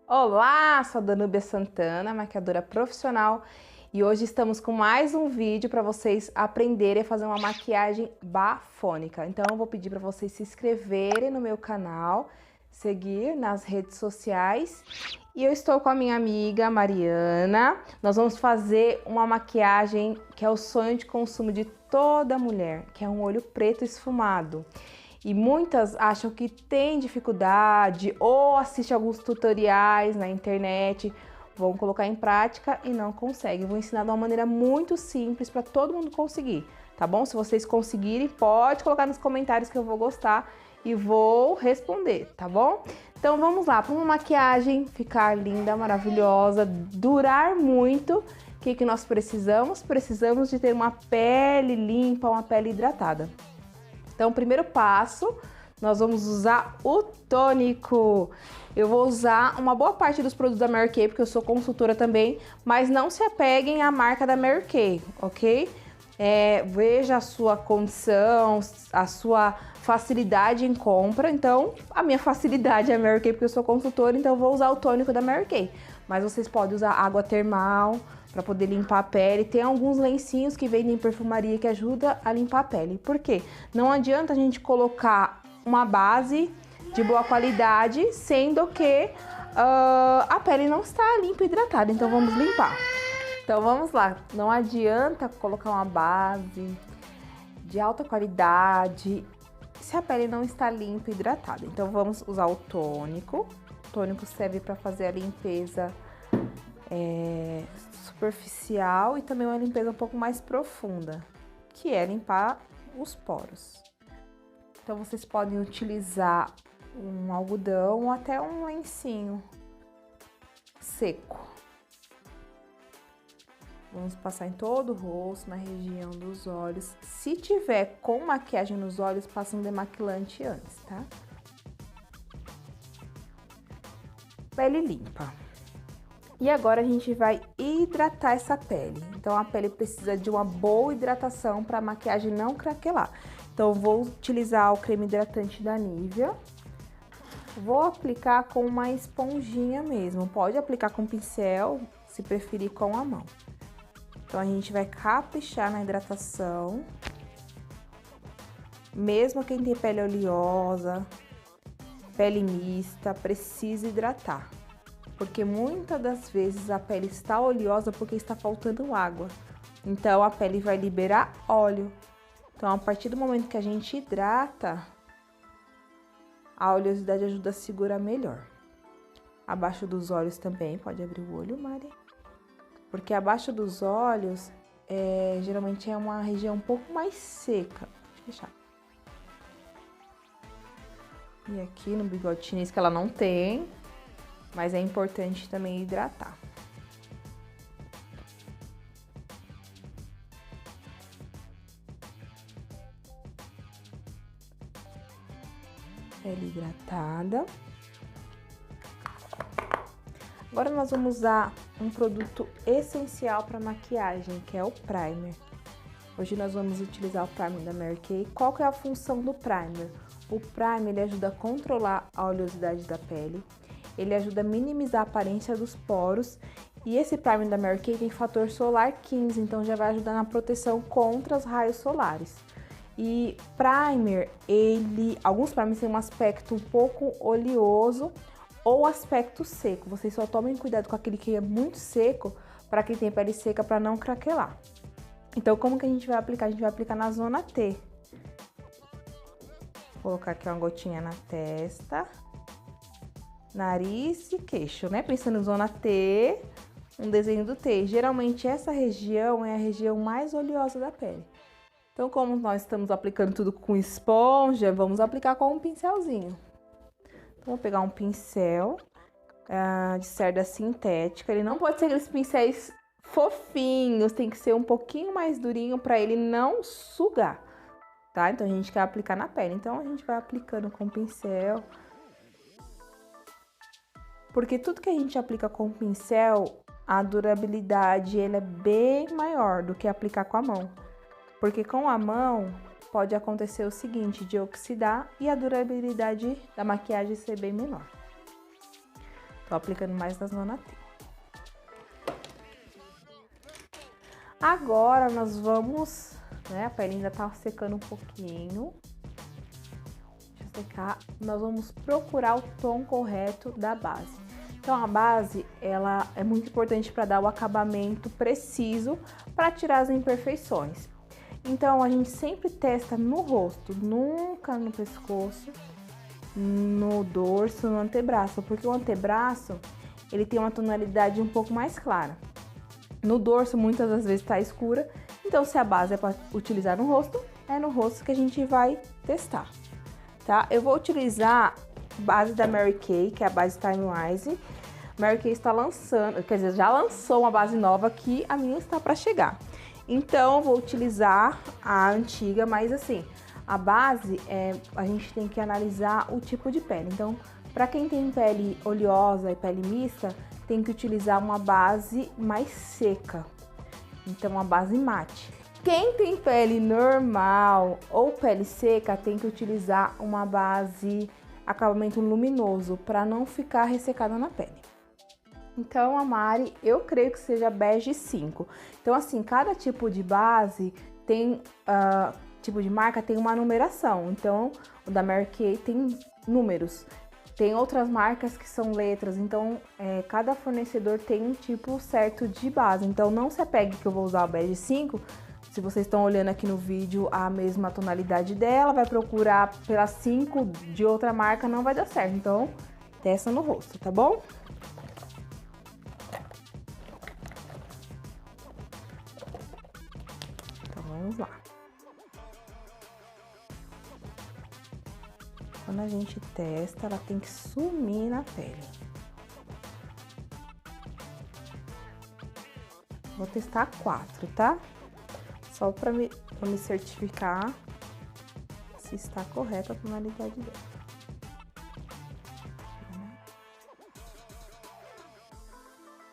Olá, sou a Danúbia Santana, maquiadora profissional, e hoje estamos com mais um vídeo para vocês aprenderem a fazer uma maquiagem bafônica. Então eu vou pedir para vocês se inscreverem no meu canal, seguir nas redes sociais, e eu estou com a minha amiga Mariana. Nós vamos fazer uma maquiagem que é o sonho de consumo de toda mulher, que é um olho preto esfumado. E muitas acham que tem dificuldade ou assistem alguns tutoriais na internet, vão colocar em prática e não conseguem. Vou ensinar de uma maneira muito simples para todo mundo conseguir, tá bom? Se vocês conseguirem, pode colocar nos comentários que eu vou gostar e vou responder, tá bom? Então vamos lá, para uma maquiagem ficar linda, maravilhosa, durar muito, o que nós precisamos? Precisamos de ter uma pele limpa, uma pele hidratada. Então, o primeiro passo, nós vamos usar o tônico. Eu vou usar uma boa parte dos produtos da Mary Kay, porque eu sou consultora também, mas não se apeguem à marca da Mary Kay, ok? Veja a sua condição, a sua facilidade em compra. Então, a minha facilidade é a Mary Kay, porque eu sou consultora, então eu vou usar o tônico da Mary Kay. Mas vocês podem usar água termal para poder limpar a pele. Tem alguns lencinhos que vendem em perfumaria que ajuda a limpar a pele. Por quê? Não adianta a gente colocar uma base de boa qualidade, sendo que a pele não está limpa e hidratada. Então vamos limpar. Então vamos lá. Não adianta colocar uma base de alta qualidade se a pele não está limpa e hidratada. Então vamos usar o tônico. O tônico serve para fazer a limpeza superficial e também uma limpeza um pouco mais profunda, que é limpar os poros. Então vocês podem utilizar um algodão ou até um lencinho seco. Vamos passar em todo o rosto, na região dos olhos. Se tiver com maquiagem nos olhos, passa um demaquilante antes, tá? Pele limpa. E agora a gente vai hidratar essa pele. Então a pele precisa de uma boa hidratação para a maquiagem não craquelar. Então eu vou utilizar o creme hidratante da Nivea. Vou aplicar com uma esponjinha mesmo. Pode aplicar com pincel, se preferir com a mão. Então a gente vai caprichar na hidratação. Mesmo quem tem pele oleosa, pele mista, precisa hidratar. Porque muitas das vezes a pele está oleosa porque está faltando água. Então a pele vai liberar óleo. Então a partir do momento que a gente hidrata, a oleosidade ajuda a segurar melhor. Abaixo dos olhos também, pode abrir o olho, Mari. Porque abaixo dos olhos, geralmente é uma região um pouco mais seca. Pode fechar. E aqui no bigode chinês que ela não tem. Mas é importante também hidratar. Pele hidratada. Agora nós vamos usar um produto essencial para maquiagem, que é o primer. Hoje nós vamos utilizar o primer da Mary Kay. Qual que é a função do primer? O primer ele ajuda a controlar a oleosidade da pele. Ele ajuda a minimizar a aparência dos poros. E esse primer da Mary Kay tem fator solar 15, então já vai ajudar na proteção contra os raios solares. E primer, alguns primers têm um aspecto um pouco oleoso ou aspecto seco. Vocês só tomem cuidado com aquele que é muito seco, para quem tem pele seca, para não craquelar. Então como que a gente vai aplicar? A gente vai aplicar na zona T. Vou colocar aqui uma gotinha na testa. Nariz e queixo, né? Pensando em zona T, um desenho do T. Geralmente essa região é a região mais oleosa da pele. Então, como nós estamos aplicando tudo com esponja, vamos aplicar com um pincelzinho. Então, vou pegar um pincel de cerda sintética. Ele não pode ser aqueles pincéis fofinhos, tem que ser um pouquinho mais durinho para ele não sugar, tá? Então, a gente quer aplicar na pele. Então, a gente vai aplicando com o pincel. Porque tudo que a gente aplica com o pincel, a durabilidade ele é bem maior do que aplicar com a mão. Porque com a mão pode acontecer o seguinte, de oxidar e a durabilidade da maquiagem ser bem menor. Tô aplicando mais na zona T. Agora nós vamos, né, a pele ainda tá secando um pouquinho. Deixa eu secar. Nós vamos procurar o tom correto da base. Então a base, ela é muito importante para dar o acabamento preciso, para tirar as imperfeições. Então a gente sempre testa no rosto, nunca no pescoço, no dorso, no antebraço, porque o antebraço, ele tem uma tonalidade um pouco mais clara. No dorso, muitas das vezes tá escura, então se a base é para utilizar no rosto, é no rosto que a gente vai testar, tá? Eu vou utilizar a base da Mary Kay, que é a base Time Wise. Mary Kay está lançando, quer dizer, já lançou uma base nova que a minha está para chegar. Então, eu vou utilizar a antiga, mas assim, a base, a gente tem que analisar o tipo de pele. Então, para quem tem pele oleosa e pele mista, tem que utilizar uma base mais seca, então uma base mate. Quem tem pele normal ou pele seca tem que utilizar uma base acabamento luminoso para não ficar ressecada na pele. Então a Mari, eu creio que seja bege 5. Então assim, cada tipo de base tem, tipo de marca tem uma numeração. Então o da Mary Kay tem números. Tem outras marcas que são letras, então cada fornecedor tem um tipo certo de base. Então não se apegue que eu vou usar o bege 5. Se vocês estão olhando aqui no vídeo a mesma tonalidade dela, vai procurar pela 5 de outra marca, não vai dar certo. Então testa no rosto, tá bom? Então vamos lá. Quando a gente testa, ela tem que sumir na pele. Vou testar 4, tá? Só pra me certificar se está correta a tonalidade dela.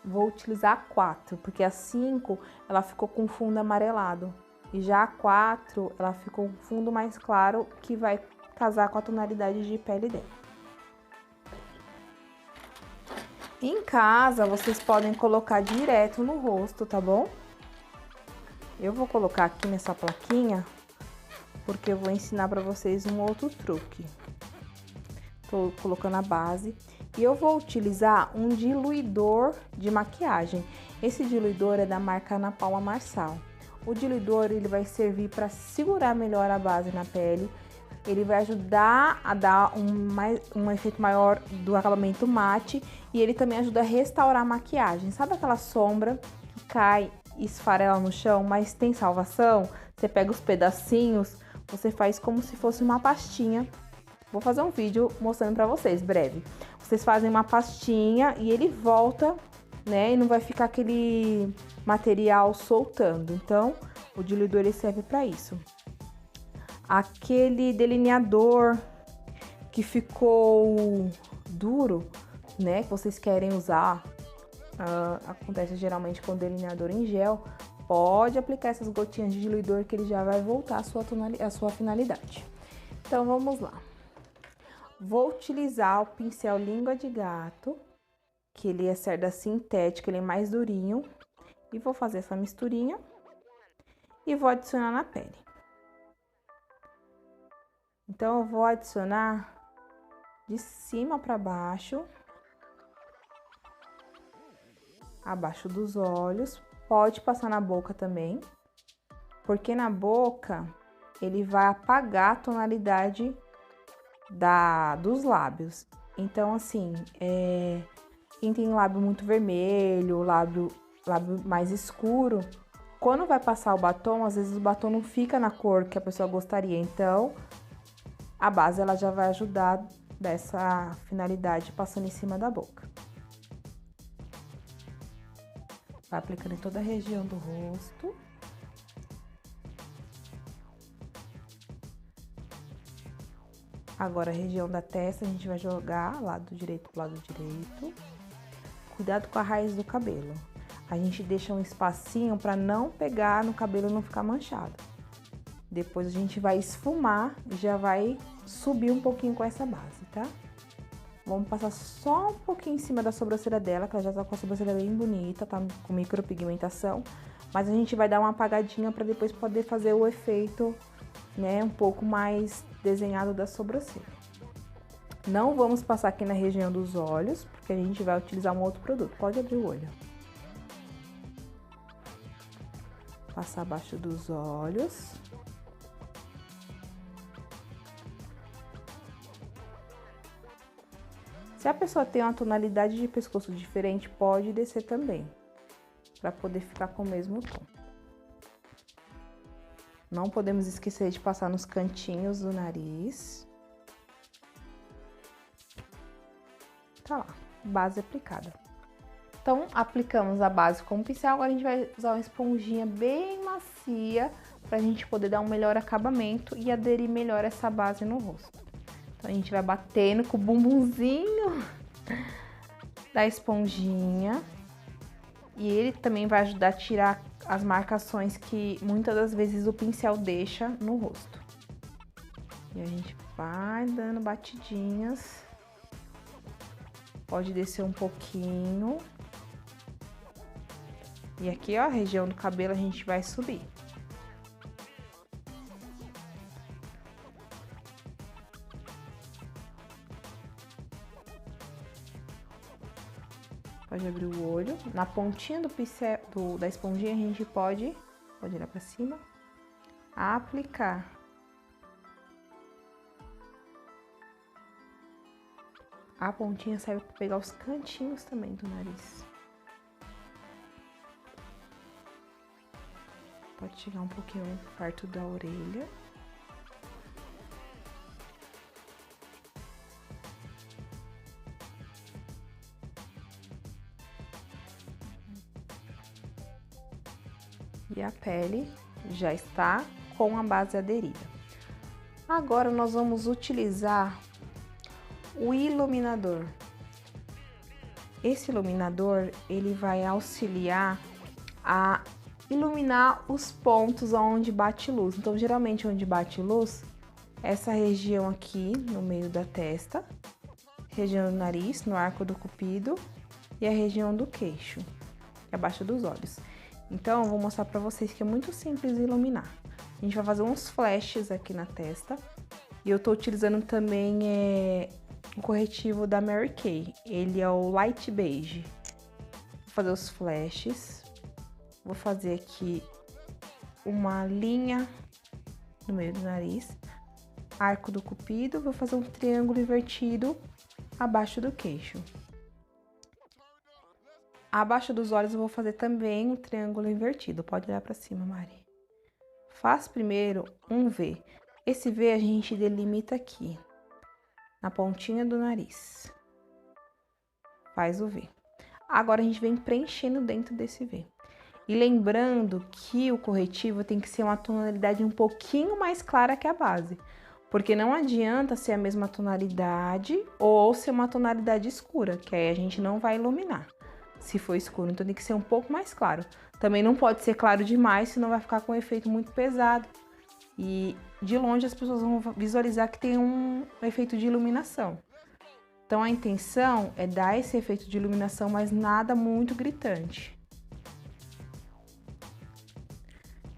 Vou utilizar 4, porque a 5, ela ficou com fundo amarelado. E já a 4, ela ficou com fundo mais claro, que vai casar com a tonalidade de pele dela. Em casa, vocês podem colocar direto no rosto, tá bom? Eu vou colocar aqui nessa plaquinha, porque eu vou ensinar pra vocês um outro truque. Tô colocando a base e eu vou utilizar um diluidor de maquiagem. Esse diluidor é da marca Ana Paula Marçal. O diluidor, ele vai servir para segurar melhor a base na pele. Ele vai ajudar a dar um efeito maior do acabamento mate e ele também ajuda a restaurar a maquiagem. Sabe aquela sombra que cai e esfarela no chão, mas tem salvação? Você pega os pedacinhos, você faz como se fosse uma pastinha. Vou fazer um vídeo mostrando pra vocês, breve. Vocês fazem uma pastinha e ele volta, né? E não vai ficar aquele material soltando. Então, o diluidor ele serve pra isso. Aquele delineador que ficou duro, né, que vocês querem usar, acontece geralmente com delineador em gel, pode aplicar essas gotinhas de diluidor que ele já vai voltar a sua finalidade. Então, vamos lá. Vou utilizar o pincel língua de gato, que ele é cerda sintética, ele é mais durinho, e vou fazer essa misturinha e vou adicionar na pele. Então, eu vou adicionar de cima para baixo, abaixo dos olhos, pode passar na boca também, porque na boca ele vai apagar a tonalidade dos lábios. Então, assim, quem tem lábio muito vermelho, lábio mais escuro, quando vai passar o batom, às vezes o batom não fica na cor que a pessoa gostaria, então a base ela já vai ajudar dessa finalidade passando em cima da boca. Vai aplicando em toda a região do rosto. Agora a região da testa a gente vai jogar lado direito pro lado direito. Cuidado com a raiz do cabelo. A gente deixa um espacinho para não pegar no cabelo e não ficar manchado. Depois a gente vai esfumar e já vai subir um pouquinho com essa base, tá? Vamos passar só um pouquinho em cima da sobrancelha dela, que ela já tá com a sobrancelha bem bonita, tá com micropigmentação. Mas a gente vai dar uma apagadinha pra depois poder fazer o efeito, né, um pouco mais desenhado da sobrancelha. Não vamos passar aqui na região dos olhos, porque a gente vai utilizar um outro produto. Pode abrir o olho. Passar abaixo dos olhos. Se a pessoa tem uma tonalidade de pescoço diferente, pode descer também, para poder ficar com o mesmo tom. Não podemos esquecer de passar nos cantinhos do nariz. Tá lá, base aplicada. Então, aplicamos a base com o pincel, agora a gente vai usar uma esponjinha bem macia, pra gente poder dar um melhor acabamento e aderir melhor essa base no rosto. Então, a gente vai batendo com o bumbumzinho da esponjinha. E ele também vai ajudar a tirar as marcações que muitas das vezes o pincel deixa no rosto. E a gente vai dando batidinhas. Pode descer um pouquinho. E aqui, ó, a região do cabelo a gente vai subir. Pode abrir o olho. Na pontinha do pincel, da esponjinha, a gente pode olhar pra cima, aplicar. A pontinha serve para pegar os cantinhos também do nariz. Pode chegar um pouquinho perto da orelha. E a pele já está com a base aderida. Agora nós vamos utilizar o iluminador. Esse iluminador, ele vai auxiliar a iluminar os pontos onde bate luz. Então, geralmente onde bate luz, essa região aqui no meio da testa, região do nariz, no arco do cupido e a região do queixo, que é abaixo dos olhos. Então, eu vou mostrar pra vocês que é muito simples iluminar. A gente vai fazer uns flashes aqui na testa. E eu tô utilizando também o corretivo da Mary Kay. Ele é o Light Beige. Vou fazer os flashes. Vou fazer aqui uma linha no meio do nariz. Arco do cupido. Vou fazer um triângulo invertido abaixo do queixo. Abaixo dos olhos eu vou fazer também um triângulo invertido. Pode olhar pra cima, Mari. Faz primeiro um V. Esse V a gente delimita aqui, na pontinha do nariz. Faz o V. Agora a gente vem preenchendo dentro desse V. E lembrando que o corretivo tem que ser uma tonalidade um pouquinho mais clara que a base. Porque não adianta ser a mesma tonalidade ou ser uma tonalidade escura, que aí a gente não vai iluminar. Se for escuro, então tem que ser um pouco mais claro. Também não pode ser claro demais, senão vai ficar com um efeito muito pesado. E de longe as pessoas vão visualizar que tem um efeito de iluminação. Então a intenção é dar esse efeito de iluminação, mas nada muito gritante.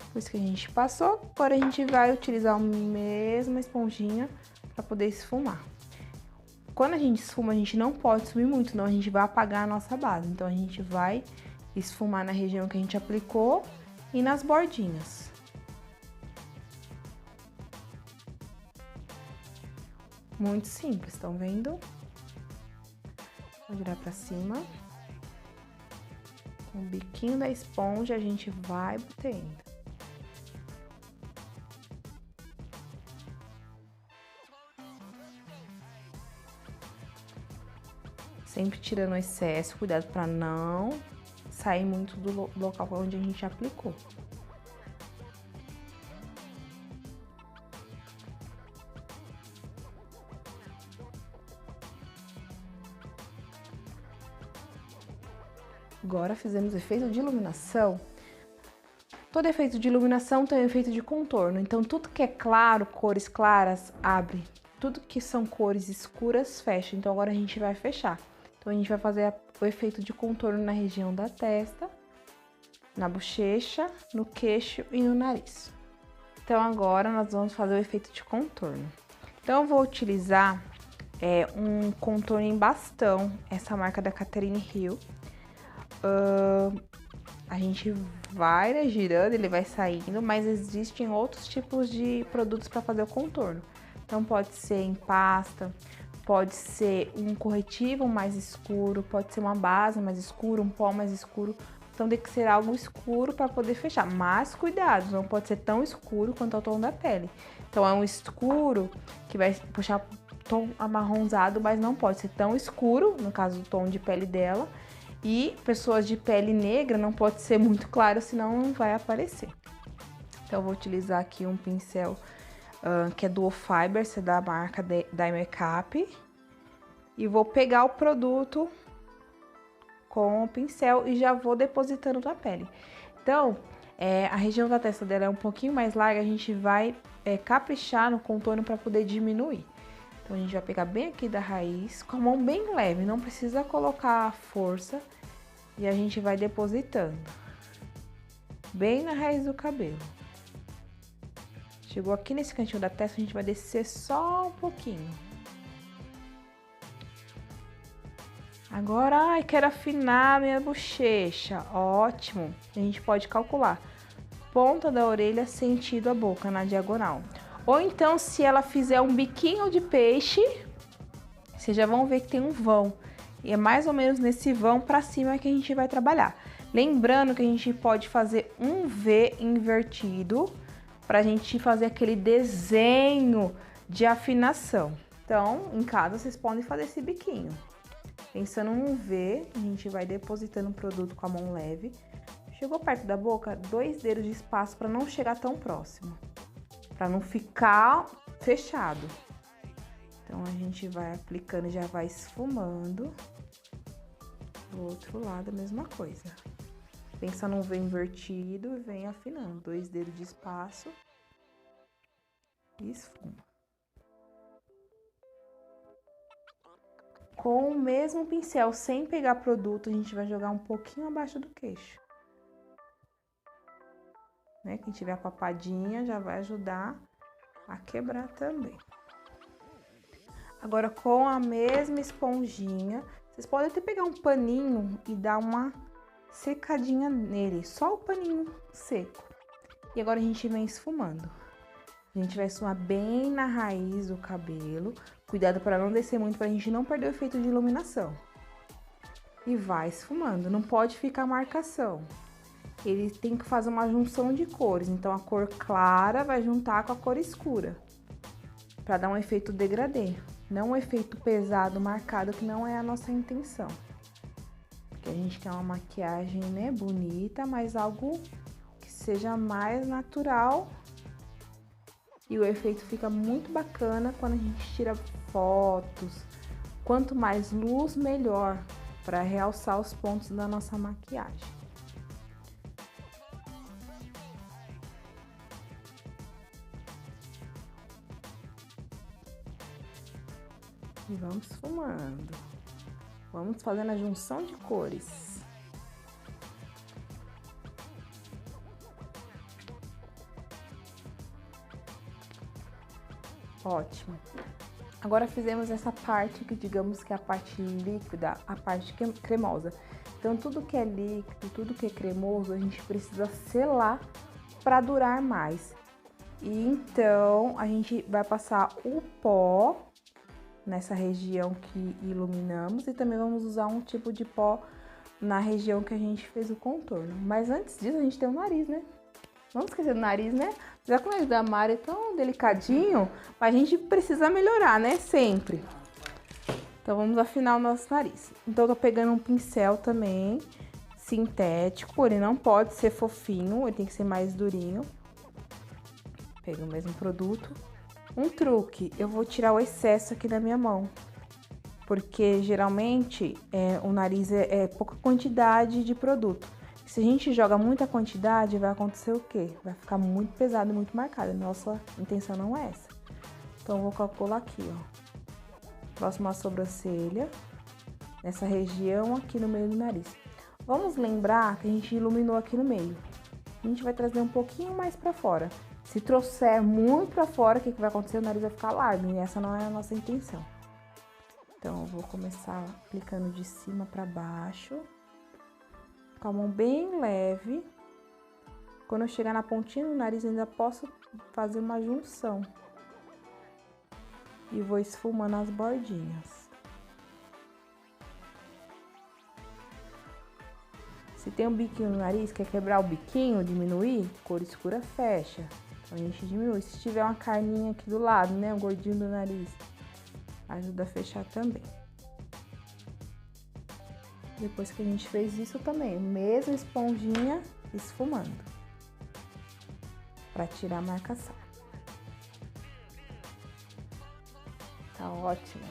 Depois que a gente passou, agora a gente vai utilizar a mesma esponjinha para poder esfumar. Quando a gente esfuma, a gente não pode subir muito, senão a gente vai apagar a nossa base. Então, a gente vai esfumar na região que a gente aplicou e nas bordinhas. Muito simples, estão vendo? Vou virar pra cima. Com o biquinho da esponja, a gente vai batendo. Sempre tirando o excesso, cuidado para não sair muito do local onde a gente aplicou. Agora fizemos efeito de iluminação. Todo efeito de iluminação tem um efeito de contorno, então tudo que é claro, cores claras, abre tudo que são cores escuras fecha. Então agora a gente vai fechar. Então a gente vai fazer o efeito de contorno na região da testa, na bochecha, no queixo e no nariz. Então agora nós vamos fazer o efeito de contorno. Então eu vou utilizar um contorno em bastão, essa marca da Catherine Hill. A gente vai, né, girando, ele vai saindo, mas existem outros tipos de produtos para fazer o contorno. Então pode ser em pasta, pode ser um corretivo mais escuro, pode ser uma base mais escura, um pó mais escuro. Então tem que ser algo escuro para poder fechar, mas cuidado, não pode ser tão escuro quanto ao tom da pele. Então é um escuro que vai puxar tom amarronzado, mas não pode ser tão escuro, no caso do tom de pele dela. E pessoas de pele negra não pode ser muito claro, senão não vai aparecer. Então eu vou utilizar aqui um pincel que é Duo Fibers, é da marca Dye Makeup. E vou pegar o produto com o pincel e já vou depositando na pele. Então, a região da testa dela é um pouquinho mais larga, a gente vai caprichar no contorno para poder diminuir. Então a gente vai pegar bem aqui da raiz, com a mão bem leve, não precisa colocar força. E a gente vai depositando bem na raiz do cabelo. Chegou aqui nesse cantinho da testa, a gente vai descer só um pouquinho. Agora, ai, quero afinar minha bochecha. Ótimo. A gente pode calcular. Ponta da orelha sentido a boca na diagonal. Ou então, se ela fizer um biquinho de peixe, vocês já vão ver que tem um vão. E é mais ou menos nesse vão pra cima que a gente vai trabalhar. Lembrando que a gente pode fazer um V invertido pra gente fazer aquele desenho de afinação. Então, em casa, vocês podem fazer esse biquinho. Pensando num V, a gente vai depositando o produto com a mão leve. Chegou perto da boca, 2 dedos de espaço para não chegar tão próximo. Para não ficar fechado. Então, a gente vai aplicando e já vai esfumando. Do outro lado, a mesma coisa. Pensa num V invertido e vem afinando. 2 dedos de espaço. E esfuma. Com o mesmo pincel, sem pegar produto, a gente vai jogar um pouquinho abaixo do queixo. Né? Quem tiver a papadinha já vai ajudar a quebrar também. Agora, com a mesma esponjinha, vocês podem até pegar um paninho e dar uma secadinha nele, só o paninho seco. E agora a gente vem esfumando. A gente vai esfumar bem na raiz do cabelo. Cuidado para não descer muito, para a gente não perder o efeito de iluminação. E vai esfumando, não pode ficar marcação. Ele tem que fazer uma junção de cores, então a cor clara vai juntar com a cor escura. Para dar um efeito degradê. Não um efeito pesado, marcado, que não é a nossa intenção. Porque a gente quer uma maquiagem, né, bonita, mas algo que seja mais natural. E o efeito fica muito bacana quando a gente tira fotos. Quanto mais luz, melhor, para realçar os pontos da nossa maquiagem. E vamos esfumando. Vamos fazendo a junção de cores. Ótimo. Agora fizemos essa parte que digamos que é a parte líquida, a parte cremosa. Então tudo que é líquido, tudo que é cremoso, a gente precisa selar para durar mais. E então a gente vai passar o pó nessa região que iluminamos e também vamos usar um tipo de pó na região que a gente fez o contorno. Mas antes disso a gente tem o nariz, né? Vamos esquecer do nariz, né? Já que o nariz da Mari é tão delicadinho, mas a gente precisa melhorar, né? Sempre. Então vamos afinar o nosso nariz. Então eu tô pegando um pincel também sintético, ele não pode ser fofinho, ele tem que ser mais durinho. Pego o mesmo produto. Um truque, eu vou tirar o excesso aqui da minha mão, porque geralmente o nariz é pouca quantidade de produto. Se a gente joga muita quantidade, vai acontecer o quê? Vai ficar muito pesado e muito marcado. Nossa intenção não é essa. Então, eu vou calcular aqui, ó. Próximo à sobrancelha, nessa região aqui no meio do nariz. Vamos lembrar que a gente iluminou aqui no meio. A gente vai trazer um pouquinho mais pra fora. Se trouxer muito pra fora, o que vai acontecer? O nariz vai ficar largo, e essa não é a nossa intenção. Então, eu vou começar aplicando de cima pra baixo, com a mão bem leve. Quando eu chegar na pontinha do nariz, eu ainda posso fazer uma junção. E vou esfumando as bordinhas. Se tem um biquinho no nariz, quer quebrar o biquinho, diminuir, cor escura fecha. Então, a gente diminui. Se tiver uma carninha aqui do lado, né, um gordinho do nariz, ajuda a fechar também. Depois que a gente fez isso também, mesma esponjinha, esfumando. Pra tirar a marcação. Tá ótimo.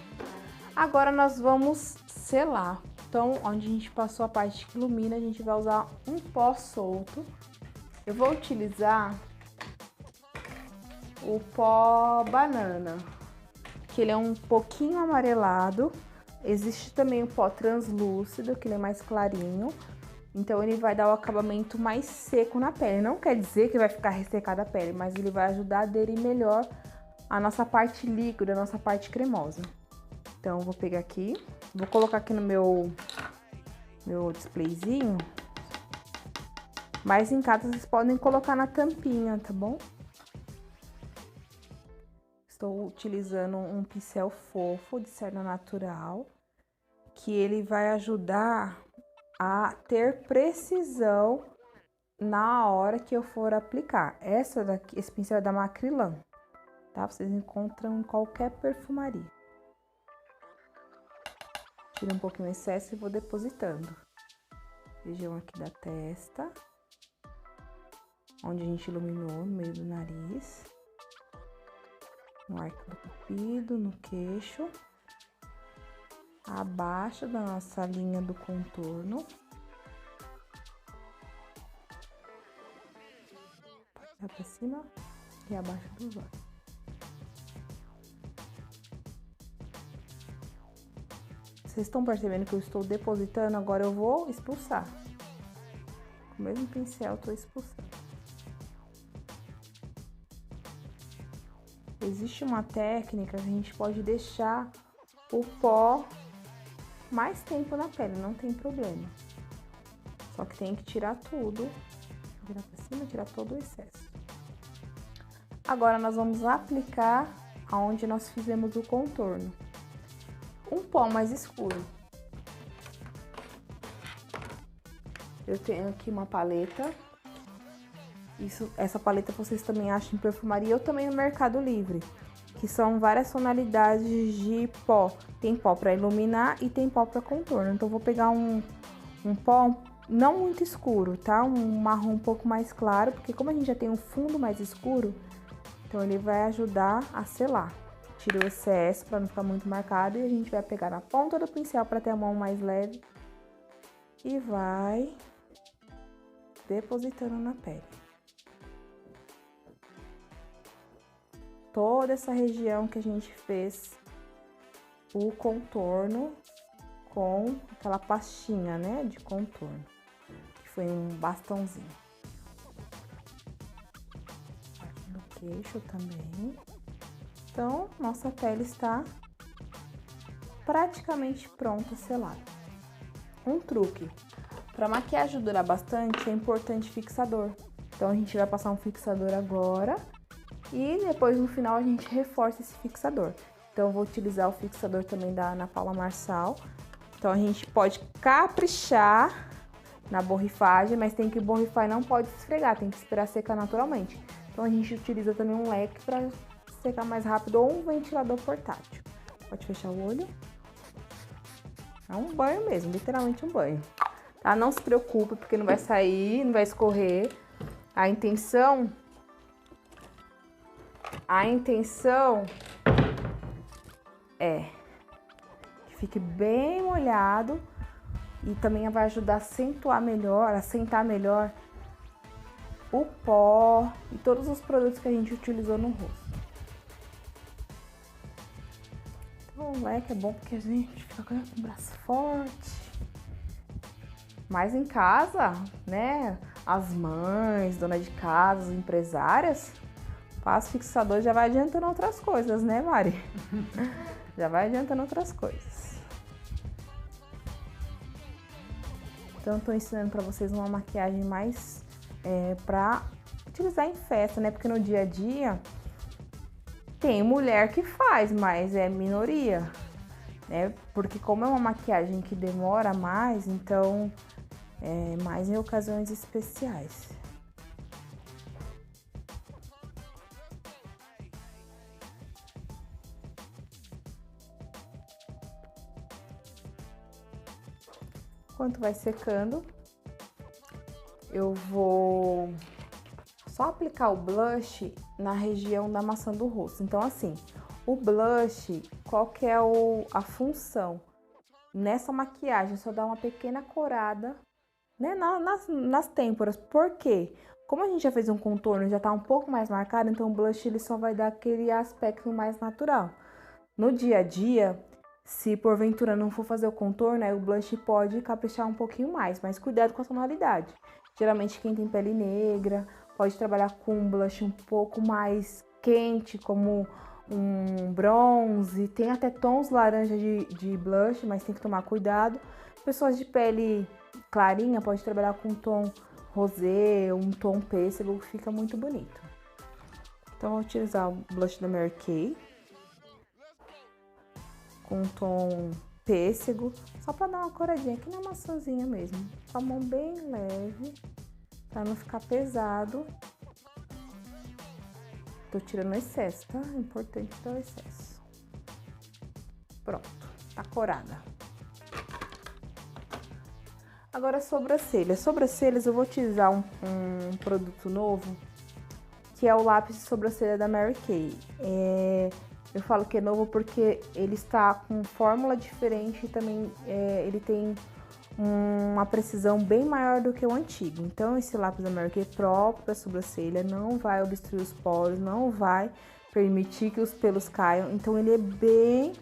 Agora nós vamos selar. Então, onde a gente passou a parte que ilumina, a gente vai usar um pó solto. Eu vou utilizar o pó banana, que ele é um pouquinho amarelado. Existe também o pó translúcido, que ele é mais clarinho. Então, ele vai dar o acabamento mais seco na pele. Não quer dizer que vai ficar ressecada a pele, mas ele vai ajudar a aderir melhor a nossa parte líquida, a nossa parte cremosa. Então, eu vou pegar aqui, vou colocar aqui no meu displayzinho. Mas em casa vocês podem colocar na tampinha, tá bom? Estou utilizando um pincel fofo de cerda natural, que ele vai ajudar a ter precisão na hora que eu for aplicar. Esse pincel é da Macrylan, tá? Vocês encontram em qualquer perfumaria. Tiro um pouquinho o excesso e vou depositando. Região aqui da testa, onde a gente iluminou, no meio do nariz, no arco do cupido, no queixo, abaixo da nossa linha do contorno. Vai pra cima e abaixo dos olhos. Vocês estão percebendo que eu estou depositando? Agora eu vou expulsar. Com o mesmo pincel, eu tô expulsando. Existe uma técnica que a gente pode deixar o pó mais tempo na pele, não tem problema. Só que tem que tirar tudo, virar pra cima, tirar todo o excesso. Agora, nós vamos aplicar aonde nós fizemos o contorno. Um pó mais escuro. Eu tenho aqui uma paleta. Essa paleta vocês também acham em perfumaria ou também no Mercado Livre, que são várias tonalidades de pó. Tem pó para iluminar e tem pó para contorno. Então, vou pegar um pó não muito escuro, tá? Um marrom um pouco mais claro, porque como a gente já tem um fundo mais escuro, então ele vai ajudar a selar. Tira o excesso para não ficar muito marcado e a gente vai pegar na ponta do pincel para ter a mão mais leve e vai depositando na pele. Toda essa região que a gente fez o contorno com aquela pastinha, né, de contorno, que foi um bastãozinho. Parte do queixo também. Então, nossa pele está praticamente pronta, selada. Um truque, para maquiagem durar bastante, é importante fixador. Então, a gente vai passar um fixador agora e depois no final a gente reforça esse fixador. Então, eu vou utilizar o fixador também da Ana Paula Marçal. Então, a gente pode caprichar na borrifagem, mas tem que borrifar e não pode esfregar, tem que esperar secar naturalmente. Então, a gente utiliza também um leque para secar mais rápido ou um ventilador portátil. Pode fechar o olho. É um banho mesmo, literalmente um banho. Tá? Não se preocupe, porque não vai sair, não vai escorrer. A intenção é que fique bem molhado e também vai ajudar a acentuar melhor, a assentar melhor o pó e todos os produtos que a gente utilizou no rosto. leque é bom porque a gente fica com o braço forte. Mas em casa, né, as mães, dona de casa, as empresárias, faz fixador já vai adiantando outras coisas, né, Mari? Já vai adiantando outras coisas. Então, eu tô ensinando pra vocês uma maquiagem mais pra utilizar em festa, né? Porque no dia a dia tem mulher que faz, mas é minoria, né? Porque como é uma maquiagem que demora mais, então é mais em ocasiões especiais. Enquanto vai secando, eu vou só aplicar o blush na região da maçã do rosto. Então, assim, o blush, qual que é a função? Nessa maquiagem, só dá uma pequena corada, né, nas têmporas. Por quê? Como a gente já fez um contorno, já tá um pouco mais marcado, então o blush ele só vai dar aquele aspecto mais natural. No dia a dia, se porventura não for fazer o contorno, aí o blush pode caprichar um pouquinho mais, mas cuidado com a tonalidade. Geralmente quem tem pele negra pode trabalhar com um blush um pouco mais quente, como um bronze, tem até tons laranja de blush, mas tem que tomar cuidado. Pessoas de pele clarinha pode trabalhar com um tom rosé, um tom pêssego, que fica muito bonito. Então, vou utilizar o blush da Mary Kay, com um tom pêssego, só pra dar uma coradinha aqui na maçãzinha mesmo, com a mão bem leve, pra não ficar pesado. Tô tirando o excesso, tá? É importante tirar o excesso. Pronto, tá corada. Agora, sobrancelhas. Sobrancelhas, eu vou utilizar um produto novo, que é o lápis de sobrancelha da Mary Kay. Eu falo que é novo porque ele está com fórmula diferente e também ele tem uma precisão bem maior do que o antigo. Então, esse lápis da Mary Kay é próprio para sobrancelha, não vai obstruir os poros, não vai permitir que os pelos caiam. Então, ele é bem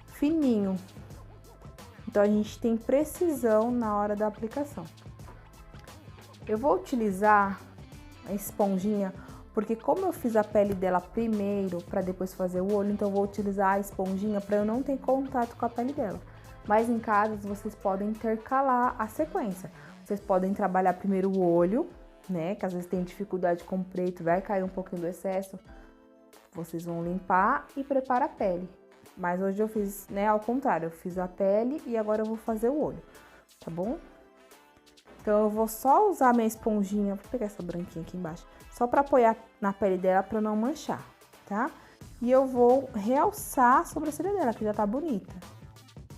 fininho. Então, a gente tem precisão na hora da aplicação. Eu vou utilizar a esponjinha, porque como eu fiz a pele dela primeiro para depois fazer o olho, então eu vou utilizar a esponjinha para eu não ter contato com a pele dela. Mas em casa vocês podem intercalar a sequência. Vocês podem trabalhar primeiro o olho, né? Que às vezes tem dificuldade com o preto, vai cair um pouquinho do excesso. Vocês vão limpar e preparar a pele. Mas hoje eu fiz, né, ao contrário. Eu fiz a pele e agora eu vou fazer o olho, tá bom? Então eu vou só usar a minha esponjinha, vou pegar essa branquinha aqui embaixo, só para apoiar na pele dela para não manchar, tá? E eu vou realçar a sobrancelha dela, que já tá bonita.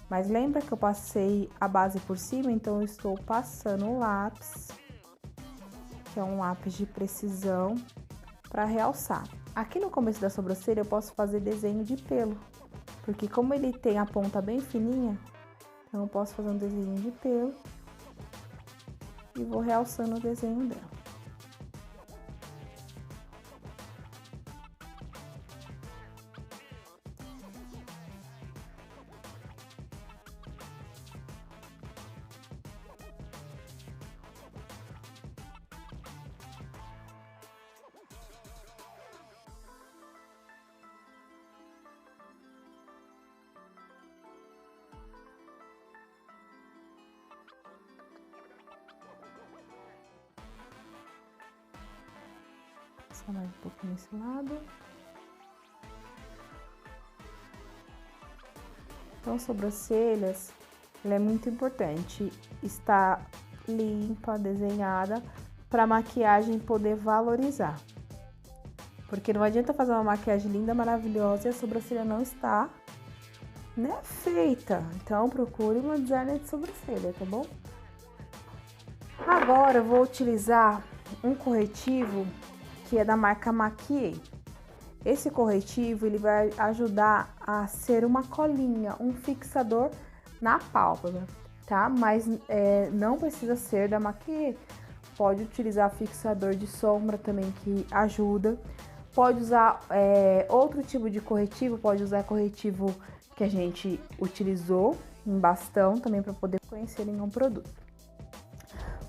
Mas lembra que eu passei a base por cima, então eu estou passando o lápis, que é um lápis de precisão, para realçar. Aqui no começo da sobrancelha eu posso fazer desenho de pelo, porque como ele tem a ponta bem fininha, então eu posso fazer um desenho de pelo e vou realçando o desenho dela. Passar mais um pouquinho nesse lado. Então, sobrancelhas, ela é muito importante estar limpa, desenhada, para a maquiagem poder valorizar. Porque não adianta fazer uma maquiagem linda, maravilhosa e a sobrancelha não está, né, feita. Então, procure uma designer de sobrancelha, tá bom? Agora, eu vou utilizar um corretivo que é da marca Maquier. Esse corretivo, ele vai ajudar a ser uma colinha, um fixador na pálpebra, tá? Mas não precisa ser da Maquier. Pode utilizar fixador de sombra também, que ajuda. Pode usar outro tipo de corretivo, pode usar corretivo que a gente utilizou em bastão também para poder conhecerem um produto.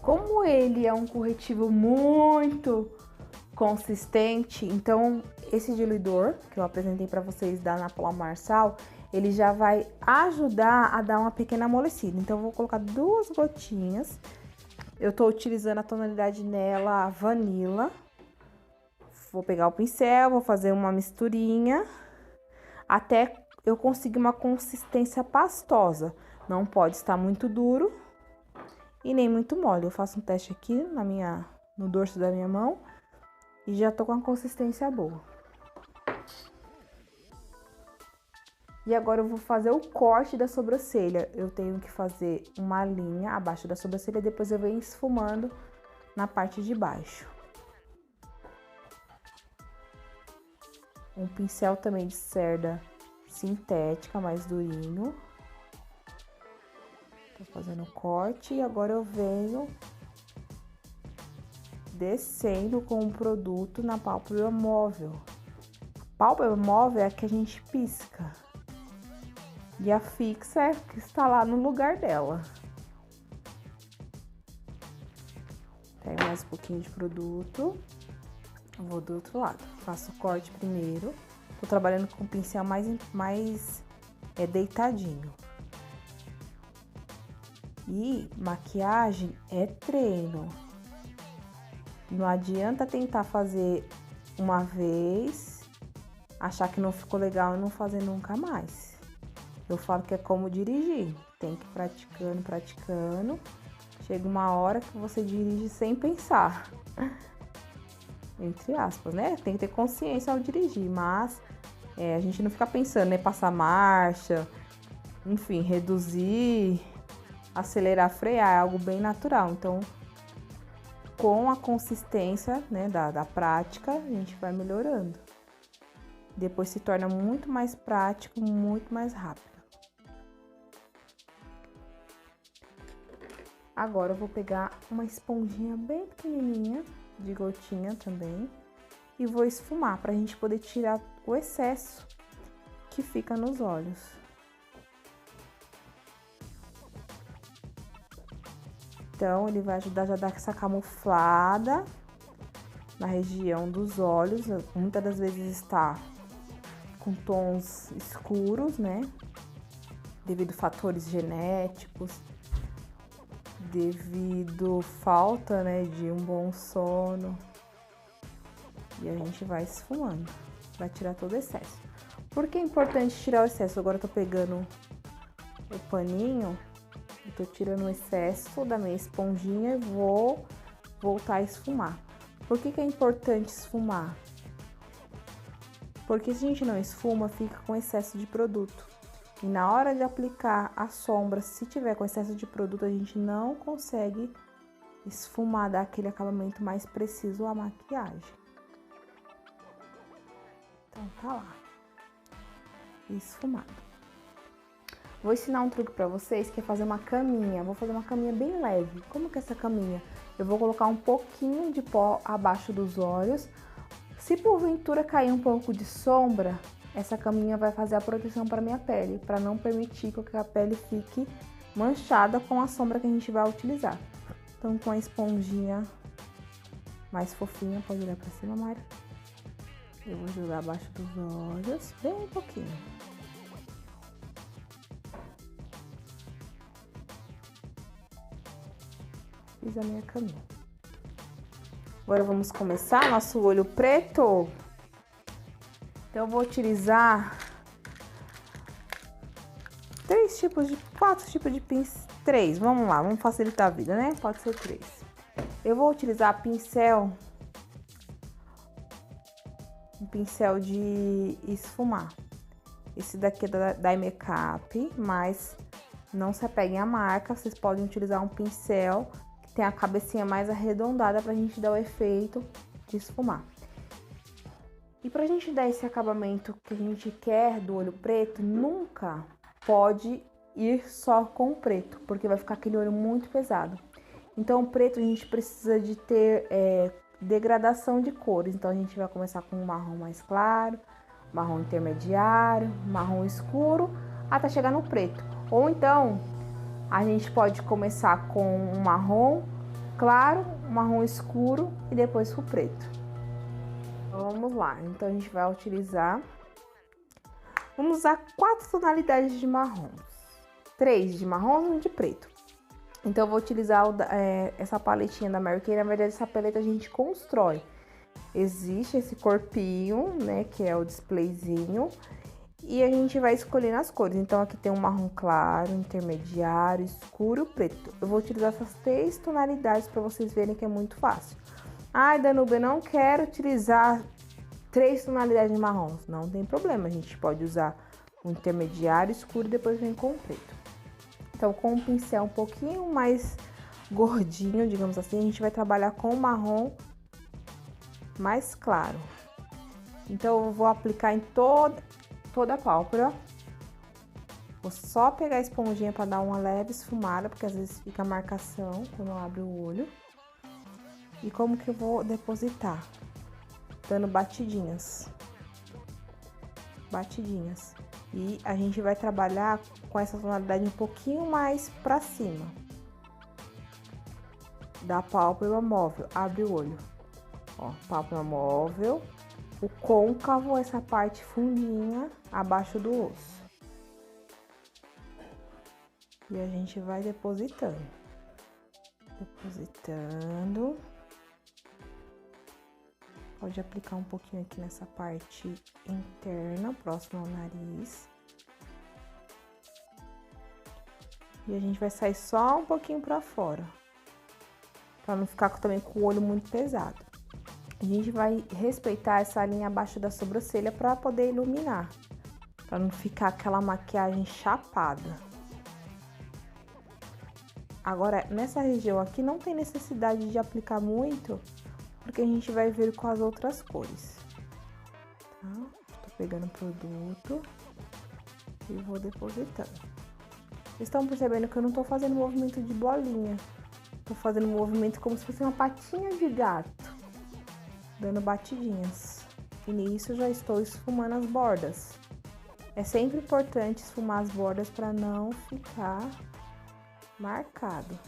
Como ele é um corretivo muito consistente, então esse diluidor que eu apresentei para vocês da Ana Paula Marçal, ele já vai ajudar a dar uma pequena amolecida. Então eu vou colocar 2 gotinhas. Eu tô utilizando a tonalidade nela Vanilla. Vou pegar o pincel, vou fazer uma misturinha até eu conseguir uma consistência pastosa. Não pode estar muito duro e nem muito mole. Eu faço um teste aqui no dorso da minha mão e já tô com a consistência boa. E agora eu vou fazer o corte da sobrancelha. Eu tenho que fazer uma linha abaixo da sobrancelha, depois eu venho esfumando na parte de baixo. Um pincel também de cerda sintética, mais durinho. Tô fazendo o corte e agora eu venho descendo com o produto na pálpebra móvel. A pálpebra móvel é a que a gente pisca. E a fixa é que está lá no lugar dela. Pego mais um pouquinho de produto. Vou do outro lado. Faço o corte primeiro. Tô trabalhando com o pincel mais deitadinho. E maquiagem é treino. Não adianta tentar fazer uma vez, achar que não ficou legal e não fazer nunca mais. Eu falo que é como dirigir. Tem que ir praticando, praticando. Chega uma hora que você dirige sem pensar. Entre aspas, né? Tem que ter consciência ao dirigir, mas a gente não fica pensando, né? Passar marcha, enfim, reduzir, acelerar, frear, é algo bem natural. Então, com a consistência, né, da prática, a gente vai melhorando. Depois se torna muito mais prático, muito mais rápido. Agora eu vou pegar uma esponjinha bem pequenininha, de gotinha também, e vou esfumar pra gente poder tirar o excesso que fica nos olhos. Então, ele vai ajudar já a dar essa camuflada na região dos olhos. Muitas das vezes está com tons escuros, né? Devido a fatores genéticos, devido falta, né, de um bom sono. E a gente vai esfumando, vai tirar todo o excesso. Por que é importante tirar o excesso? Agora eu tô pegando o paninho, eu tô tirando o excesso da minha esponjinha e vou voltar a esfumar. Por que é importante esfumar? Porque se a gente não esfuma, fica com excesso de produto. E na hora de aplicar a sombra, se tiver com excesso de produto, a gente não consegue esfumar, dar aquele acabamento mais preciso à maquiagem. Então, tá lá. Esfumado. Vou ensinar um truque pra vocês, que é fazer uma caminha. Vou fazer uma caminha bem leve. Como que é essa caminha? Eu vou colocar um pouquinho de pó abaixo dos olhos. Se porventura cair um pouco de sombra, essa caminha vai fazer a proteção para minha pele, para não permitir que a pele fique manchada com a sombra que a gente vai utilizar. Então, com a esponjinha mais fofinha, pode olhar para cima, Mari. Eu vou jogar abaixo dos olhos, bem pouquinho. Fiz a minha caminha. Agora vamos começar nosso olho preto. Então, eu vou utilizar 4 tipos de pincel. 3, vamos lá, vamos facilitar a vida, né? Pode ser 3. Eu vou utilizar um pincel de esfumar. Esse daqui é da iMakeup, mas não se apeguem à marca. Vocês podem utilizar um pincel que tem a cabecinha mais arredondada pra gente dar o efeito de esfumar. E pra gente dar esse acabamento que a gente quer do olho preto, nunca pode ir só com o preto, porque vai ficar aquele olho muito pesado. Então, o preto a gente precisa de ter degradação de cores. Então, a gente vai começar com um marrom mais claro, marrom intermediário, marrom escuro, até chegar no preto. Ou então, a gente pode começar com um marrom claro, um marrom escuro e depois pro preto. Vamos lá, então a gente vai utilizar... Vamos usar 4 tonalidades de marrons. 3 de marrom e 1 de preto. Então eu vou utilizar essa paletinha da Mary Kay. Na verdade, essa paleta a gente constrói. Existe esse corpinho, né, que é o displayzinho. E a gente vai escolhendo as cores. Então aqui tem um marrom claro, intermediário, escuro e preto. Eu vou utilizar essas 3 tonalidades para vocês verem que é muito fácil. Ai, Danube, eu não quero utilizar 3 tonalidades de marrons. Não tem problema, a gente pode usar um intermediário, escuro e depois vem com o preto. Então, com um pincel um pouquinho mais gordinho, digamos assim, a gente vai trabalhar com o marrom mais claro. Então, eu vou aplicar em toda a pálpebra. Vou só pegar a esponjinha para dar uma leve esfumada, porque às vezes fica a marcação quando eu abro o olho. E como que eu vou depositar? Dando batidinhas. Batidinhas. E a gente vai trabalhar com essa tonalidade um pouquinho mais pra cima. Da pálpebra móvel. Abre o olho. Ó, pálpebra móvel. O côncavo, essa parte fundinha, abaixo do osso. E a gente vai depositando. Depositando. Pode aplicar um pouquinho aqui nessa parte interna, próximo ao nariz. E a gente vai sair só um pouquinho pra fora. Pra não ficar também com o olho muito pesado. A gente vai respeitar essa linha abaixo da sobrancelha pra poder iluminar. Pra não ficar aquela maquiagem chapada. Agora, nessa região aqui não tem necessidade de aplicar muito, porque a gente vai ver com as outras cores, tá? Tô pegando o produto e vou depositando. Vocês estão percebendo que eu não tô fazendo movimento de bolinha. Tô fazendo movimento como se fosse uma patinha de gato, dando batidinhas. E nisso já estou esfumando as bordas. É sempre importante esfumar as bordas para não ficar marcado.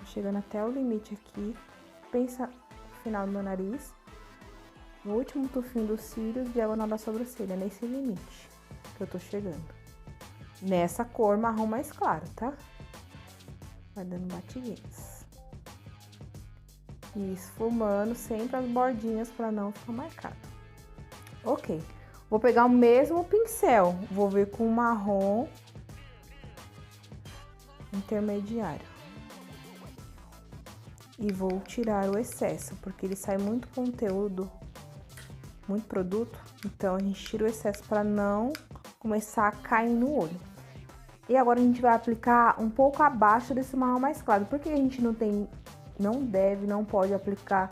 Chegando até o limite aqui, pensa no final do meu nariz, no último tufinho dos cílios, diagonal da sobrancelha, nesse limite que eu tô chegando. Nessa cor marrom mais claro, tá? Vai dando batidinhas. E esfumando sempre as bordinhas para não ficar marcado. Ok, vou pegar o mesmo pincel, vou vir com o marrom intermediário. E vou tirar o excesso, porque ele sai muito conteúdo, muito produto. Então, a gente tira o excesso para não começar a cair no olho. E agora a gente vai aplicar um pouco abaixo desse marrom mais claro. Porque a gente não pode aplicar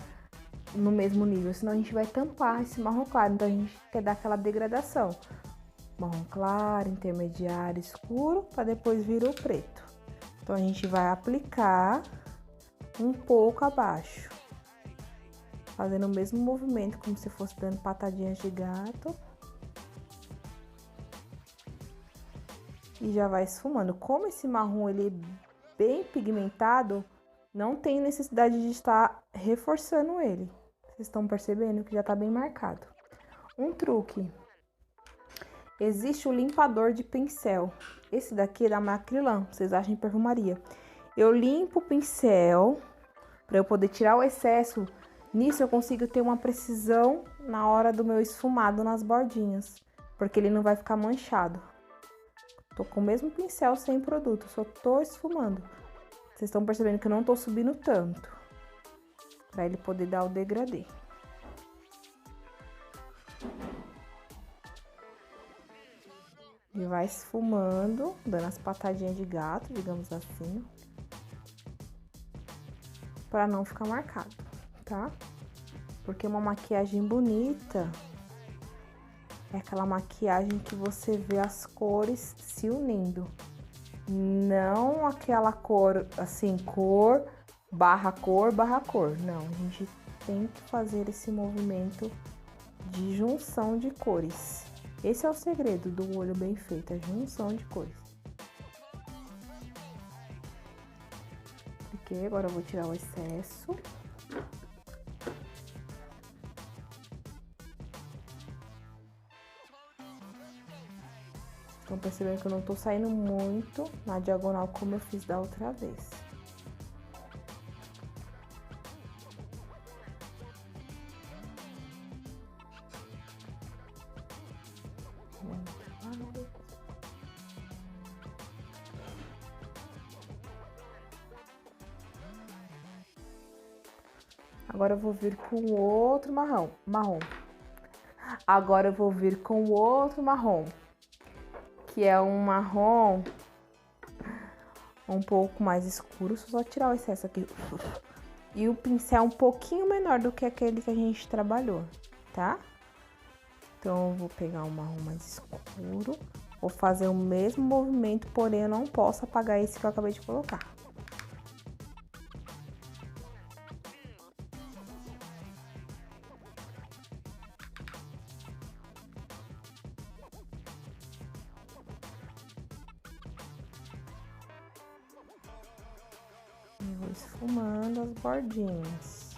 no mesmo nível, senão a gente vai tampar esse marrom claro. Então, a gente quer dar aquela degradação. Marrom claro, intermediário, escuro, para depois vir o preto. Então, a gente vai aplicar um pouco abaixo, fazendo o mesmo movimento, como se fosse dando patadinhas de gato. E já vai esfumando. Como esse marrom ele é bem pigmentado, não tem necessidade de estar reforçando ele. Vocês estão percebendo que já tá bem marcado. Um truque. Existe o limpador de pincel. Esse daqui é da Macrylan, vocês acham em perfumaria. Eu limpo o pincel para eu poder tirar o excesso. Nisso eu consigo ter uma precisão na hora do meu esfumado nas bordinhas, porque ele não vai ficar manchado. Tô com o mesmo pincel sem produto, só tô esfumando. Vocês estão percebendo que eu não tô subindo tanto, para ele poder dar o degradê. E vai esfumando, dando as patadinhas de gato, digamos assim, para não ficar marcado, tá? Porque uma maquiagem bonita é aquela maquiagem que você vê as cores se unindo. Não aquela cor, assim, cor, barra cor, barra cor. Não, a gente tem que fazer esse movimento de junção de cores. Esse é o segredo do olho bem feito, a junção de cores. Apliquei, agora eu vou tirar o excesso. Estão percebendo que eu não tô saindo muito na diagonal como eu fiz da outra vez. Agora eu vou vir com outro marrom. Agora eu vou vir com outro marrom, que é um marrom um pouco mais escuro. Só tirar o excesso aqui. E o pincel um pouquinho menor do que aquele que a gente trabalhou, tá? Então, eu vou pegar um marrom mais escuro. Vou fazer o mesmo movimento, porém eu não posso apagar esse que eu acabei de colocar. Eu vou esfumando as bordinhas.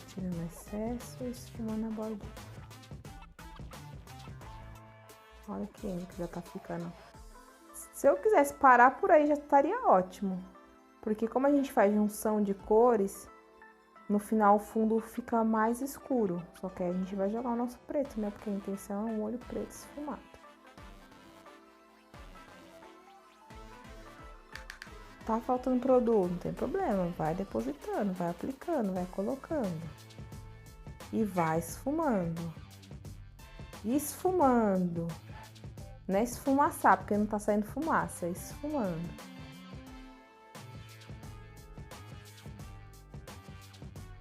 Tirando o excesso e esfumando a bordinha. Olha que lindo que já tá ficando. Se eu quisesse parar por aí já estaria ótimo. Porque como a gente faz junção de cores, no final o fundo fica mais escuro. Só que aí a gente vai jogar o nosso preto, né? Porque a intenção é um olho preto esfumado. Tá faltando produto, não tem problema. Vai depositando, vai aplicando, vai colocando. E vai esfumando. Esfumando. Não é esfumaçar, porque não tá saindo fumaça, é esfumando.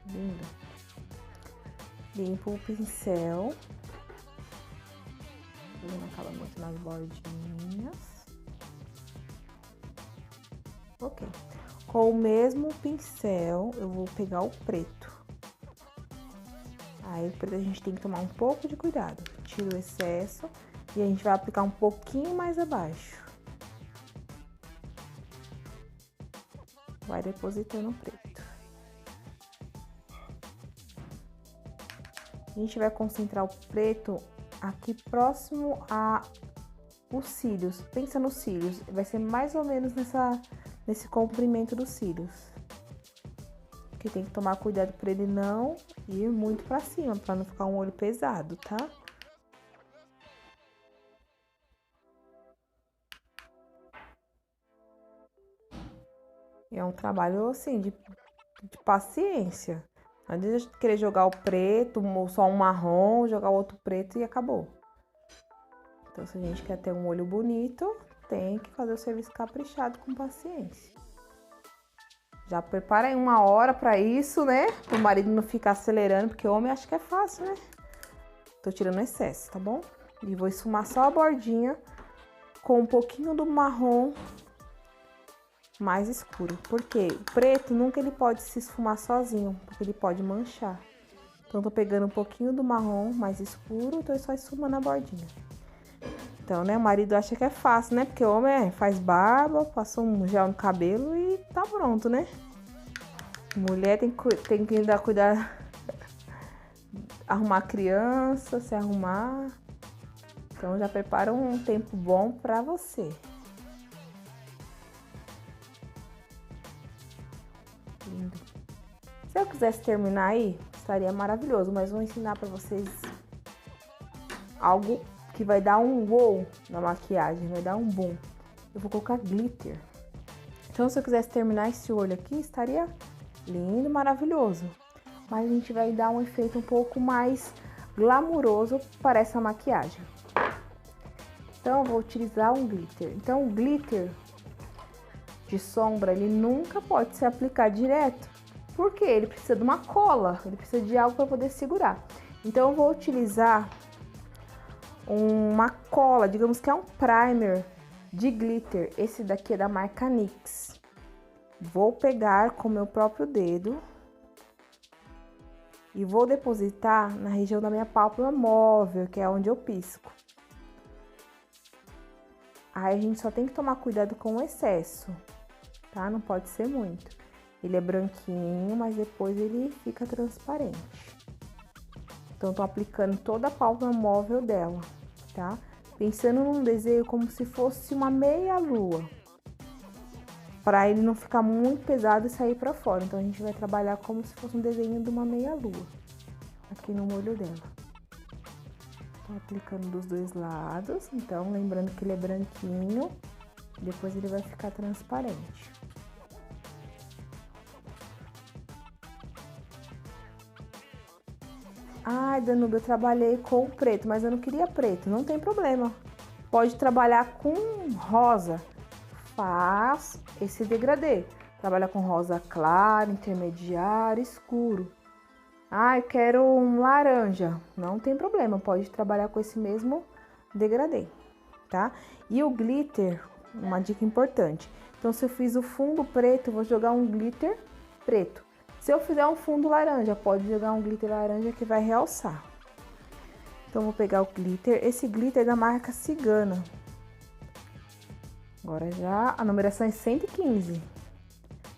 Lindo. Limpo o pincel. Ele não acaba muito nas bordinhas. Ok. Com o mesmo pincel, eu vou pegar o preto. Aí, o preto a gente tem que tomar um pouco de cuidado. Tira o excesso e a gente vai aplicar um pouquinho mais abaixo. Vai depositando o preto. A gente vai concentrar o preto aqui próximo os cílios. Pensa nos cílios, vai ser mais ou menos nesse comprimento dos cílios. Que tem que tomar cuidado para ele não ir muito para cima, para não ficar um olho pesado, tá? É um trabalho assim de paciência. Não adianta querer jogar o preto, ou só um marrom, jogar o outro preto e acabou. Então, se a gente quer ter um olho bonito, tem que fazer o serviço caprichado com paciência. Já prepara aí 1 hora pra isso, né? Para o marido não ficar acelerando, porque o homem acha que é fácil, né? Tô tirando o excesso, tá bom? E vou esfumar só a bordinha com um pouquinho do marrom mais escuro. Porque o preto nunca ele pode se esfumar sozinho, porque ele pode manchar. Então, tô pegando um pouquinho do marrom mais escuro e tô só esfumando a bordinha. Então, né, o marido acha que é fácil, né? Porque o homem faz barba, passa um gel no cabelo e tá pronto, né? Mulher tem que ainda cuidar, arrumar a criança, se arrumar. Então, já prepara um tempo bom pra você. Lindo. Se eu quisesse terminar aí, estaria maravilhoso, mas vou ensinar pra vocês algo que vai dar um wow na maquiagem, vai dar um boom. Eu vou colocar glitter. Então, se eu quisesse terminar esse olho aqui, estaria lindo, maravilhoso. Mas a gente vai dar um efeito um pouco mais glamuroso para essa maquiagem. Então, eu vou utilizar um glitter. Então, o glitter de sombra, ele nunca pode ser aplicado direto Porque ele precisa de uma cola, ele precisa de algo para poder segurar. Então eu vou utilizar uma cola, digamos que é um primer de glitter. Esse daqui é da marca NYX. Vou pegar com o meu próprio dedo e vou depositar na região da minha pálpebra móvel, que é onde eu pisco. Aí a gente só tem que tomar cuidado com o excesso, tá? Não pode ser muito. Ele é branquinho, mas depois ele fica transparente. Então, tô aplicando toda a pálpebra móvel dela, tá? Pensando num desenho como se fosse uma meia-lua. Para ele não ficar muito pesado e sair para fora. Então, a gente vai trabalhar como se fosse um desenho de uma meia-lua. Aqui no molho dela. Tô aplicando dos dois lados. Então, lembrando que ele é branquinho. Depois ele vai ficar transparente. Ai, Danúbia, eu trabalhei com preto, mas eu não queria preto. Não tem problema. Pode trabalhar com rosa. Faz esse degradê. Trabalha com rosa claro, intermediário, escuro. Ah, eu quero um laranja. Não tem problema, pode trabalhar com esse mesmo degradê, tá? E o glitter, uma dica importante. Então, se eu fiz o fundo preto, eu vou jogar um glitter preto. Se eu fizer um fundo laranja, pode jogar um glitter laranja que vai realçar. Então, vou pegar o glitter. Esse glitter é da marca Cigana. Agora já a numeração é 115.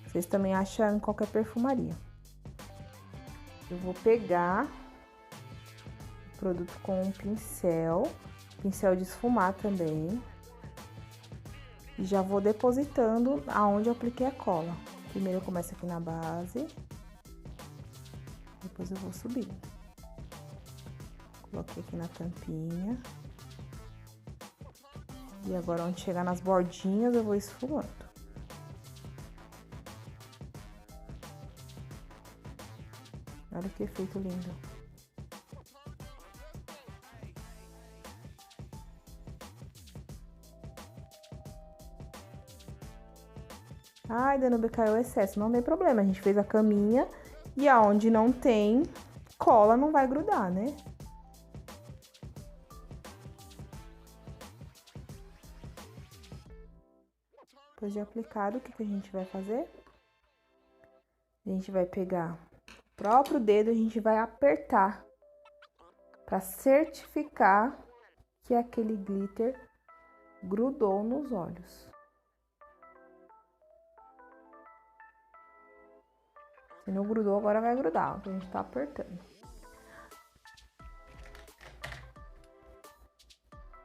Vocês também acham em qualquer perfumaria. Eu vou pegar o produto com um pincel de esfumar também. E já vou depositando aonde eu apliquei a cola. Primeiro eu começo aqui na base. Depois eu vou subindo. Coloquei aqui na tampinha. E agora, onde chegar nas bordinhas, eu vou esfumando. Olha que efeito lindo. Ai, Danúbia, caiu o excesso. Não tem problema, a gente fez a caminha e aonde não tem cola não vai grudar, né? Depois de aplicado, o que a gente vai fazer? A gente vai pegar o próprio dedo, a gente vai apertar para certificar que aquele glitter grudou nos olhos. Se não grudou, agora vai grudar, então a gente tá apertando.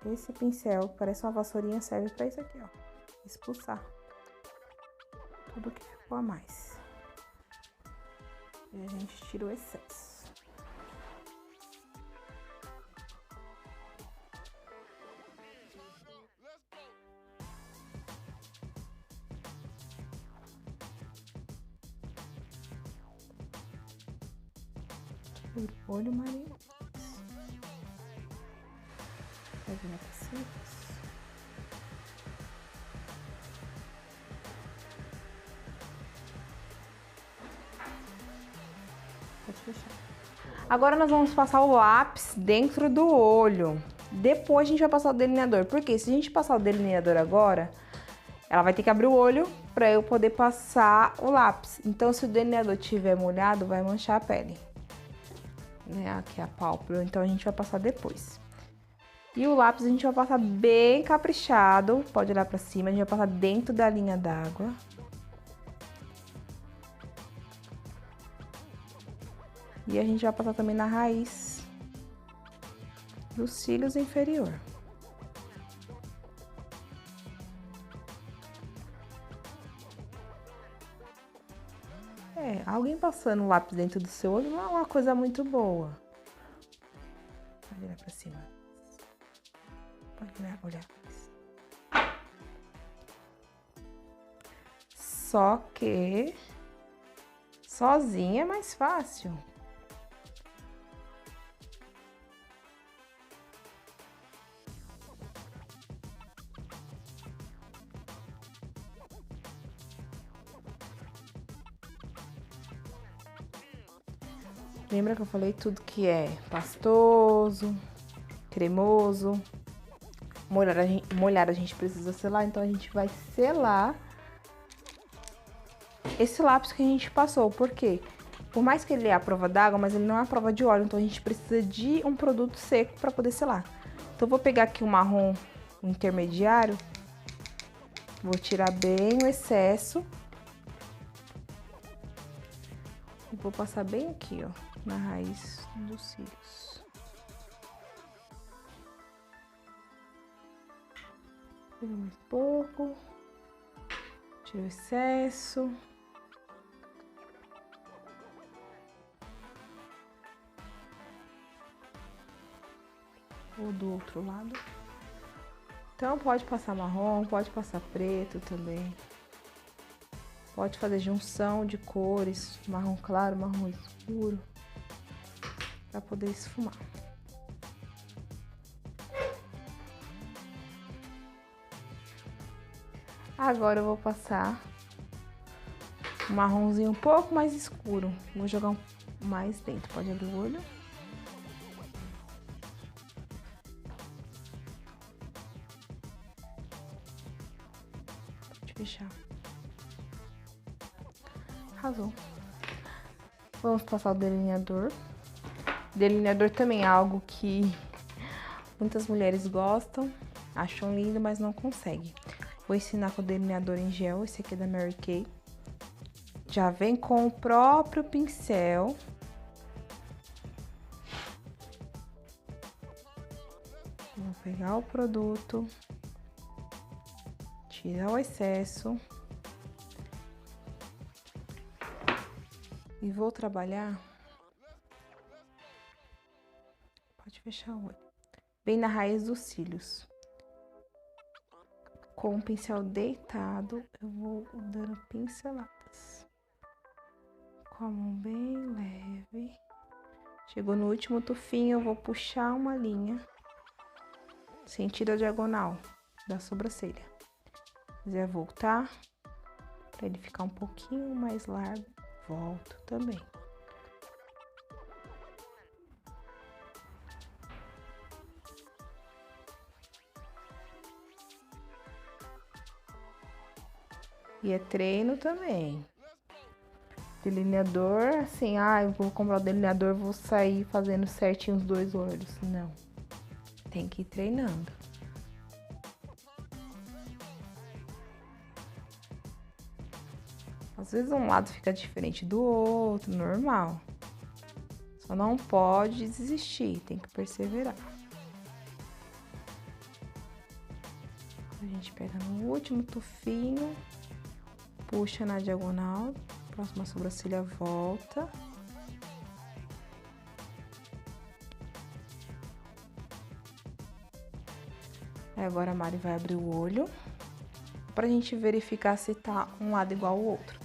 Esse pincel, que parece uma vassourinha, serve para isso aqui, ó. Expulsar tudo que ficou a mais. E a gente tira o excesso. Olho marinho. Vai virar pra cima. Pode fechar. Agora nós vamos passar o lápis dentro do olho. Depois a gente vai passar o delineador. Porque se a gente passar o delineador agora, ela vai ter que abrir o olho para eu poder passar o lápis. Então, se o delineador estiver molhado, vai manchar a pele. Né? Aqui é a pálpebra, então a gente vai passar depois. E o lápis a gente vai passar bem caprichado. Pode olhar para cima, a gente vai passar dentro da linha d'água. E a gente vai passar também na raiz dos cílios inferior. Alguém passando lápis dentro do seu olho não é uma coisa muito boa. Pode olhar pra cima. Pode olhar. Só que sozinha é mais fácil. Lembra que eu falei tudo que é pastoso, cremoso, molhar a gente precisa selar, então a gente vai selar esse lápis que a gente passou. Por quê? Por mais que ele é a prova d'água, mas ele não é a prova de óleo, então a gente precisa de um produto seco para poder selar. Então eu vou pegar aqui um marrom intermediário, vou tirar bem o excesso e vou passar bem aqui, ó, na raiz dos cílios. Tira mais um pouco, tira o excesso. Ou do outro lado. Então pode passar marrom, pode passar preto também. Pode fazer junção de cores, marrom claro, marrom escuro, para poder esfumar. Agora eu vou passar um marronzinho um pouco mais escuro. Vou jogar mais dentro. Pode abrir o olho. Pode fechar. Arrasou. Vamos passar o delineador. Delineador também é algo que muitas mulheres gostam, acham lindo, mas não conseguem. Vou ensinar com o delineador em gel, esse aqui é da Mary Kay. Já vem com o próprio pincel. Vou pegar o produto, tirar o excesso e vou trabalhar. Pode fechar o olho. Bem na raiz dos cílios. Com o pincel deitado, eu vou dando pinceladas. Com a mão bem leve. Chegou no último tufinho, eu vou puxar uma linha. Sentido a diagonal da sobrancelha. Se quiser voltar, para ele ficar um pouquinho mais largo, volto também. E é treino também. Delineador, assim, eu vou comprar o delineador, vou sair fazendo certinho os dois olhos. Não. Tem que ir treinando. Às vezes um lado fica diferente do outro, normal. Só não pode desistir, tem que perseverar. A gente pega no último tufinho, puxa na diagonal, próxima sobrancelha volta. Aí agora a Mari vai abrir o olho, pra gente verificar se tá um lado igual ao outro.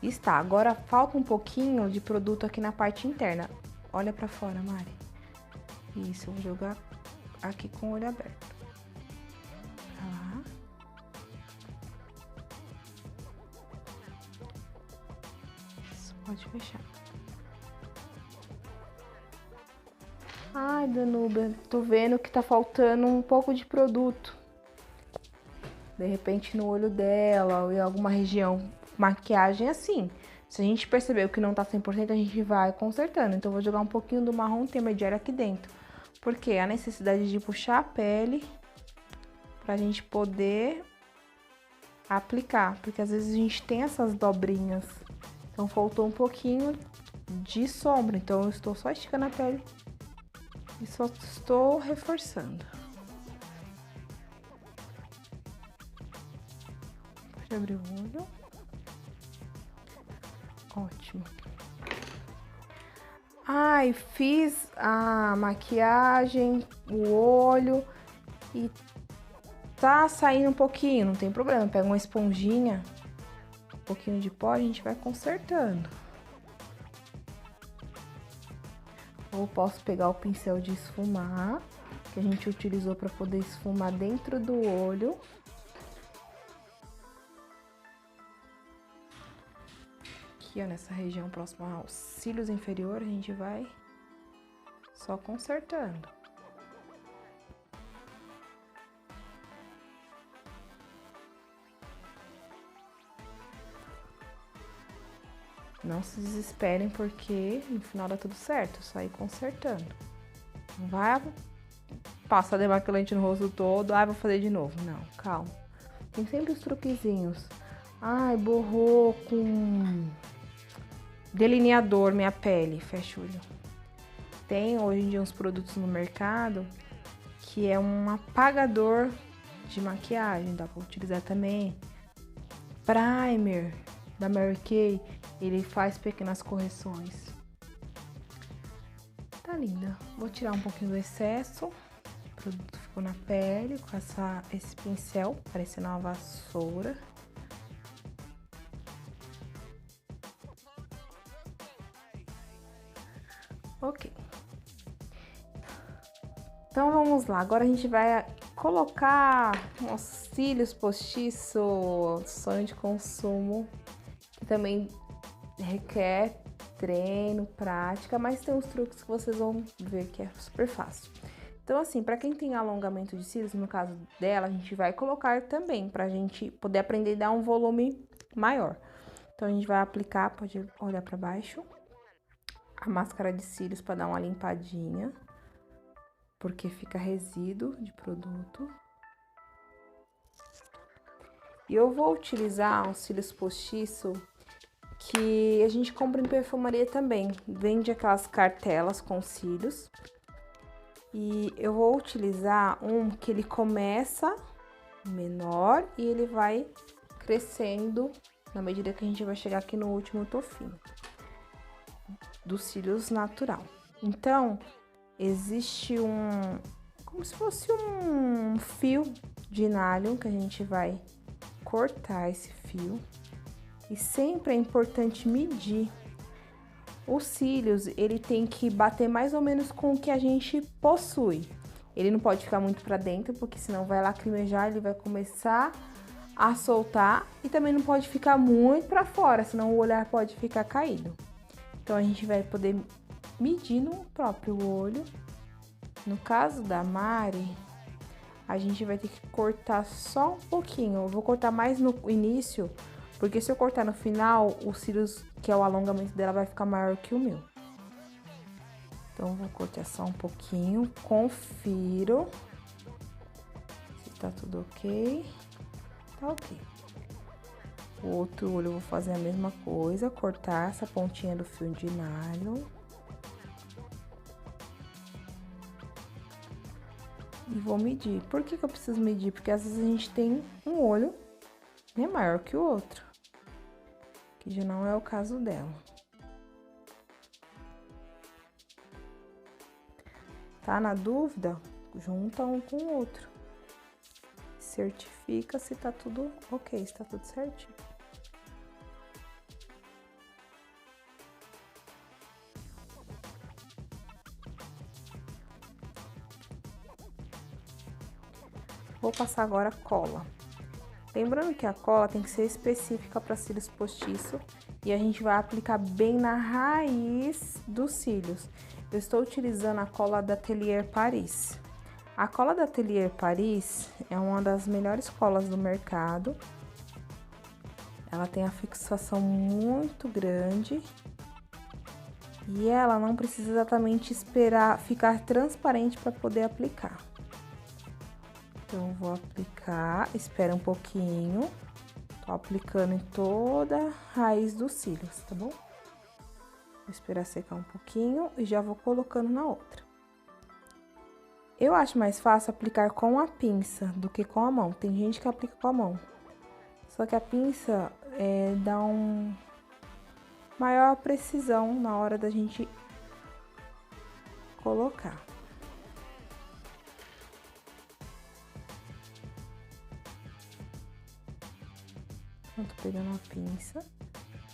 Está, agora falta um pouquinho de produto aqui na parte interna. Olha pra fora, Mari. Isso, eu vou jogar aqui com o olho aberto. Pra lá. Isso, pode fechar. Ai, Danúbia, tô vendo que tá faltando um pouco de produto. De repente no olho dela ou em alguma região. Maquiagem assim. Se a gente perceber que não tá 100%, a gente vai consertando. Então, eu vou jogar um pouquinho do marrom intermediário aqui dentro. Porque a necessidade de puxar a pele pra gente poder aplicar. Porque às vezes a gente tem essas dobrinhas. Então, faltou um pouquinho de sombra. Então, eu estou só esticando a pele e só estou reforçando. Pode abrir o olho. Ótimo. Ai, fiz a maquiagem, o olho e tá saindo um pouquinho, não tem problema. Pega uma esponjinha, um pouquinho de pó, a gente vai consertando. Ou posso pegar o pincel de esfumar, que a gente utilizou para poder esfumar dentro do olho. aqui, ó, nessa região próxima aos cílios inferiores, a gente vai só consertando. Não se desesperem, porque no final dá tudo certo, só ir consertando. Não vai passar demaquilante no rosto todo, vou fazer de novo. Não, calma. Tem sempre os truquezinhos. Ai, borrou com delineador minha pele, fecha o olho. Tem hoje em dia uns produtos no mercado que é um apagador de maquiagem, dá pra utilizar também. Primer da Mary Kay, ele faz pequenas correções. Tá linda. Vou tirar um pouquinho do excesso. O produto ficou na pele com esse pincel, parecendo uma vassoura. Ok. Então vamos lá. Agora a gente vai colocar os cílios postiço, sonho de consumo, que também requer treino, prática, mas tem uns truques que vocês vão ver que é super fácil. Então, assim, para quem tem alongamento de cílios, no caso dela, a gente vai colocar também, pra gente poder aprender a dar um volume maior. Então, a gente vai aplicar, pode olhar para baixo, a máscara de cílios para dar uma limpadinha, porque fica resíduo de produto. E eu vou utilizar um cílios postiço que a gente compra em perfumaria também. Vende aquelas cartelas com cílios. E eu vou utilizar um que ele começa menor e ele vai crescendo na medida que a gente vai chegar aqui no último tofinho dos cílios natural. Então, existe como se fosse um fio de nylon que a gente vai cortar esse fio. E sempre é importante medir. Os cílios, ele tem que bater mais ou menos com o que a gente possui. Ele não pode ficar muito pra dentro, porque senão vai lacrimejar, ele vai começar a soltar. E também não pode ficar muito pra fora, senão o olhar pode ficar caído. Então, a gente vai poder medir no próprio olho. No caso da Mari, a gente vai ter que cortar só um pouquinho. Eu vou cortar mais no início, porque se eu cortar no final, os cílios, que é o alongamento dela, vai ficar maior que o meu. Então, eu vou cortar só um pouquinho, confiro se tá tudo ok. Tá ok. O outro olho eu vou fazer a mesma coisa, cortar essa pontinha do fio de nylon. E vou medir. Por que que eu preciso medir? Porque às vezes a gente tem um olho, né, maior que o outro. Que já não é o caso dela. Tá na dúvida? Junta um com o outro. Certifica se tá tudo ok, se tá tudo certinho. Vou passar agora cola. Lembrando que a cola tem que ser específica para cílios postiço e a gente vai aplicar bem na raiz dos cílios. Eu estou utilizando a cola da Atelier Paris. A cola da Atelier Paris é uma das melhores colas do mercado. Ela tem a fixação muito grande e ela não precisa exatamente esperar ficar transparente para poder aplicar. Então, eu vou aplicar, espera um pouquinho, tô aplicando em toda a raiz dos cílios, tá bom? Vou esperar secar um pouquinho e já vou colocando na outra. Eu acho mais fácil aplicar com a pinça do que com a mão, tem gente que aplica com a mão. Só que a pinça dá maior precisão na hora da gente colocar. Eu tô pegando a pinça.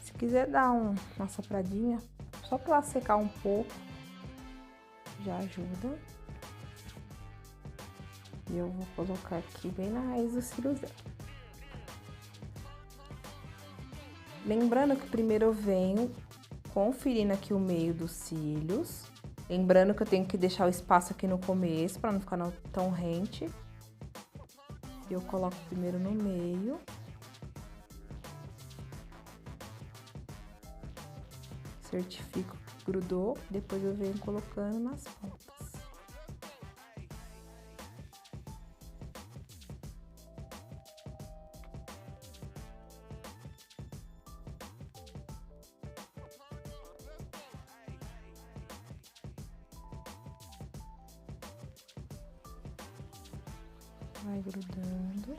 Se quiser dar uma sopradinha, só pra ela secar um pouco, já ajuda. E eu vou colocar aqui bem na raiz dos cílios dela. Lembrando que primeiro eu venho conferindo aqui o meio dos cílios. Lembrando que eu tenho que deixar o espaço aqui no começo para não ficar tão rente. Eu coloco primeiro no meio. Certifico que grudou, depois eu venho colocando nas pontas. Vai grudando.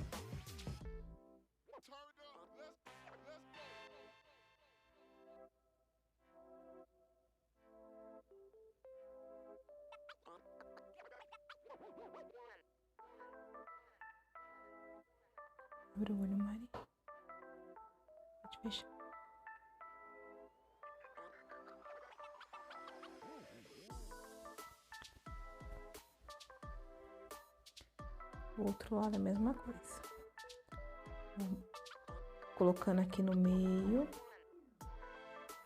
Abre o olho, Mari. Pode fechar. O outro lado é a mesma coisa. Colocando aqui no meio.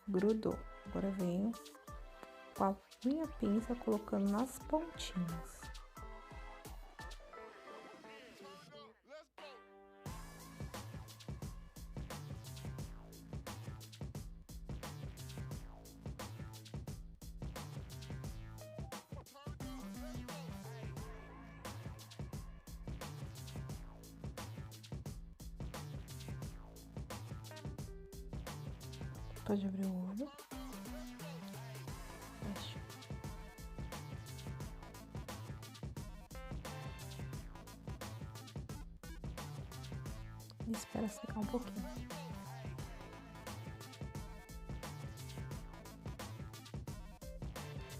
Grudou. Agora venho com a minha pinça colocando nas pontinhas. Pode abrir o olho. Fecha. E espera secar um pouquinho.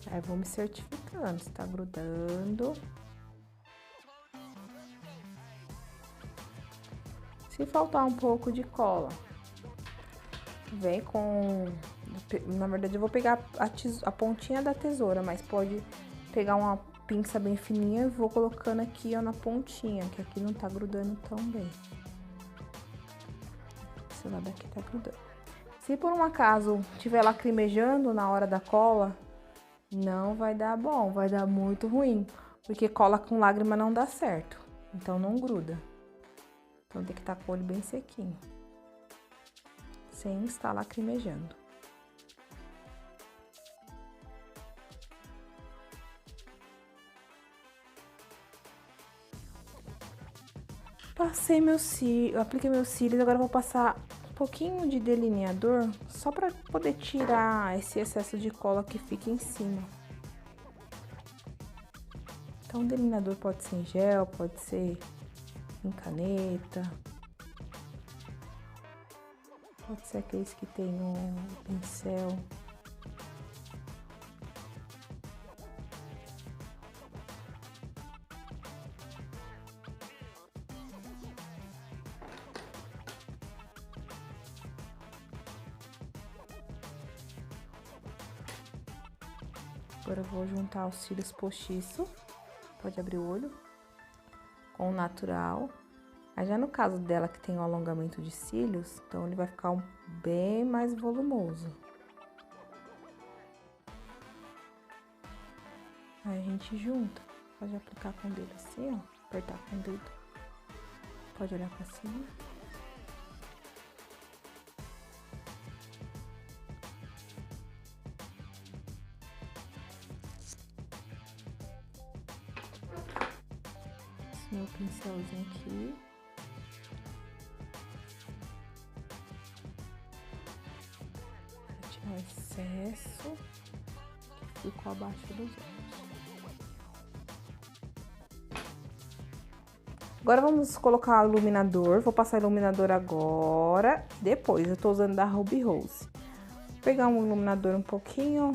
Aí vou me certificando se tá grudando. Se faltar um pouco de cola, vem com... Na verdade, eu vou pegar a pontinha da tesoura, mas pode pegar uma pinça bem fininha e vou colocando aqui, ó, na pontinha, que aqui não tá grudando tão bem. Esse lado aqui tá grudando. Se por um acaso tiver lacrimejando na hora da cola, não vai dar bom, vai dar muito ruim, porque cola com lágrima não dá certo, então não gruda. Então tem que estar com o olho bem sequinho, sem estar lacrimejando. Passei meu cílio, apliquei meus cílios, agora eu vou passar um pouquinho de delineador, só pra poder tirar esse excesso de cola que fica em cima. Então, o delineador pode ser em gel, pode ser em caneta. Pode ser aqueles que tem um pincel. Agora eu vou juntar os cílios postiço. Pode abrir o olho. Com o natural. Mas já no caso dela que tem o alongamento de cílios, então ele vai ficar bem mais volumoso. Aí a gente junta. Pode aplicar com o dedo assim, ó. Apertar com o dedo. Pode olhar pra cima. Esse meu pincelzinho aqui. Pra tirar o excesso que ficou abaixo dos olhos. Agora vamos colocar o iluminador. Vou passar o iluminador agora. Depois, eu tô usando da Ruby Rose. Vou pegar um iluminador um pouquinho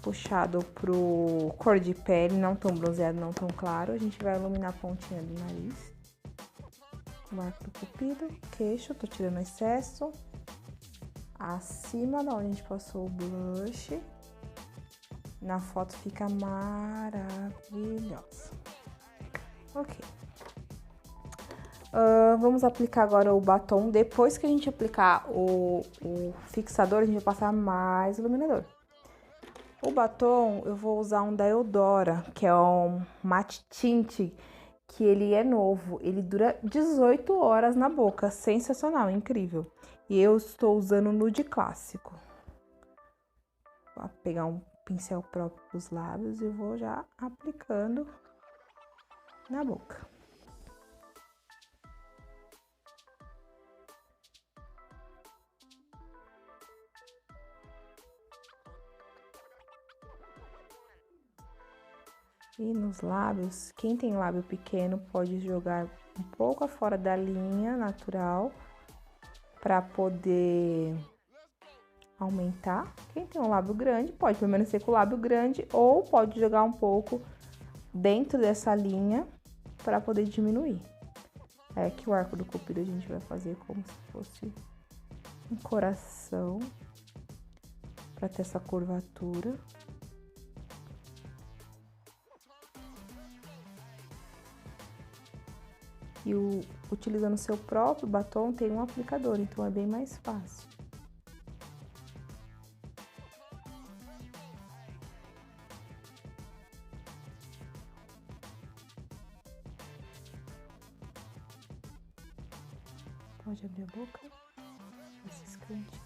puxado pro cor de pele, não tão bronzeado, não tão claro. A gente vai iluminar a pontinha do nariz. Marco do pupido, queixo, tô tirando o excesso. Acima da onde a gente passou o blush. Na foto fica maravilhosa. Ok. Vamos aplicar agora o batom. Depois que a gente aplicar o fixador, a gente vai passar mais iluminador. O batom, eu vou usar um da Eudora, que é um matte tint, que ele é novo. Ele dura 18 horas na boca. Sensacional, incrível. E eu estou usando nude clássico. Vou pegar um pincel próprio dos lábios e vou já aplicando na boca. E nos lábios, quem tem lábio pequeno pode jogar um pouco afora da linha natural para poder aumentar. Quem tem um lábio grande pode permanecer com o lábio grande ou pode jogar um pouco dentro dessa linha para poder diminuir. Aqui o arco do cupido a gente vai fazer como se fosse um coração para ter essa curvatura. E utilizando seu próprio batom tem um aplicador, então é bem mais fácil. Pode abrir a boca, esses cantinhos.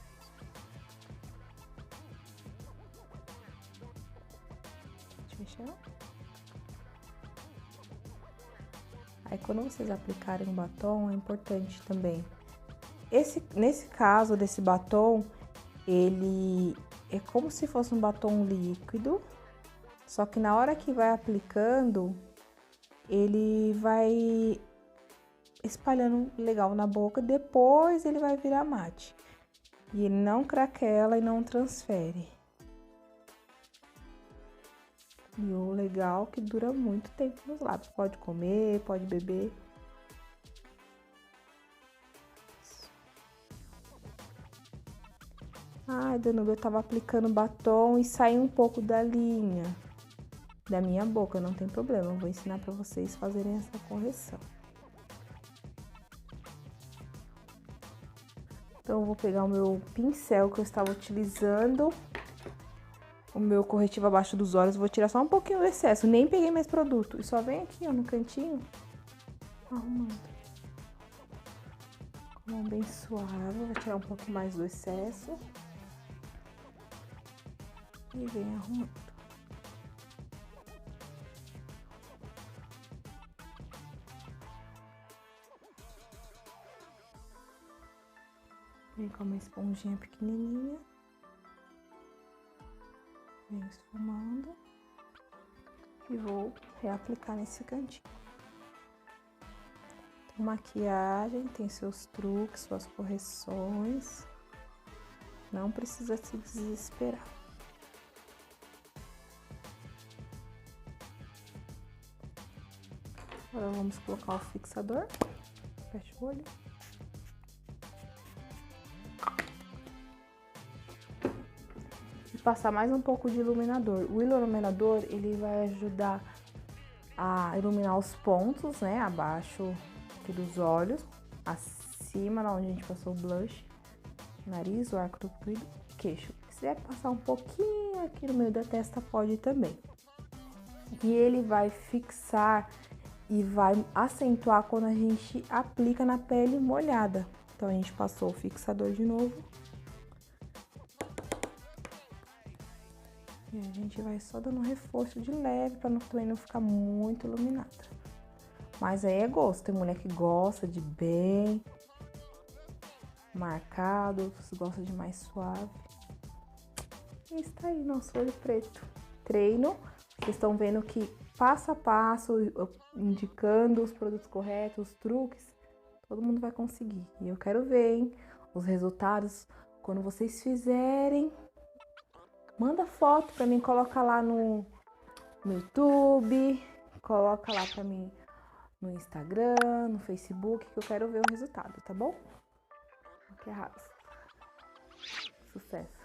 Pode fechar. Aí quando vocês aplicarem o batom, é importante também. Nesse caso desse batom, ele é como se fosse um batom líquido, só que na hora que vai aplicando, ele vai espalhando legal na boca, depois ele vai virar mate. E ele não craquela e não transfere. E o legal é que dura muito tempo nos lábios. Pode comer, pode beber. Ai, Danube, eu tava aplicando batom e saiu um pouco da linha da minha boca. Não tem problema, eu vou ensinar pra vocês fazerem essa correção. Então, eu vou pegar o meu pincel que eu estava utilizando, o meu corretivo abaixo dos olhos, vou tirar só um pouquinho do excesso, nem peguei mais produto. E só vem aqui, ó, no cantinho, arrumando. Com a mão bem suave, vou tirar um pouco mais do excesso. E vem arrumando. Vem com uma esponjinha pequenininha. Venho esfumando e vou reaplicar nesse cantinho. Então, maquiagem tem seus truques, suas correções. Não precisa se desesperar. Agora vamos colocar o fixador. Fecha o olho. Passar mais um pouco de iluminador. O iluminador, ele vai ajudar a iluminar os pontos, né, abaixo aqui dos olhos, acima, lá onde a gente passou o blush, nariz, o arco do cupido, queixo. Se quiser passar um pouquinho aqui no meio da testa, pode também. E ele vai fixar e vai acentuar quando a gente aplica na pele molhada. Então, a gente passou o fixador de novo. E a gente vai só dando um reforço de leve para também não ficar muito iluminada. Mas aí é gosto, tem mulher que gosta de bem marcado, outros gostam de mais suave. E está aí nosso olho preto. Treino, vocês estão vendo que passo a passo, indicando os produtos corretos, os truques, todo mundo vai conseguir. E eu quero ver, hein, os resultados quando vocês fizerem. Manda foto pra mim, coloca lá no YouTube, coloca lá pra mim no Instagram, no Facebook, que eu quero ver o resultado, tá bom? Que arraso. Sucesso!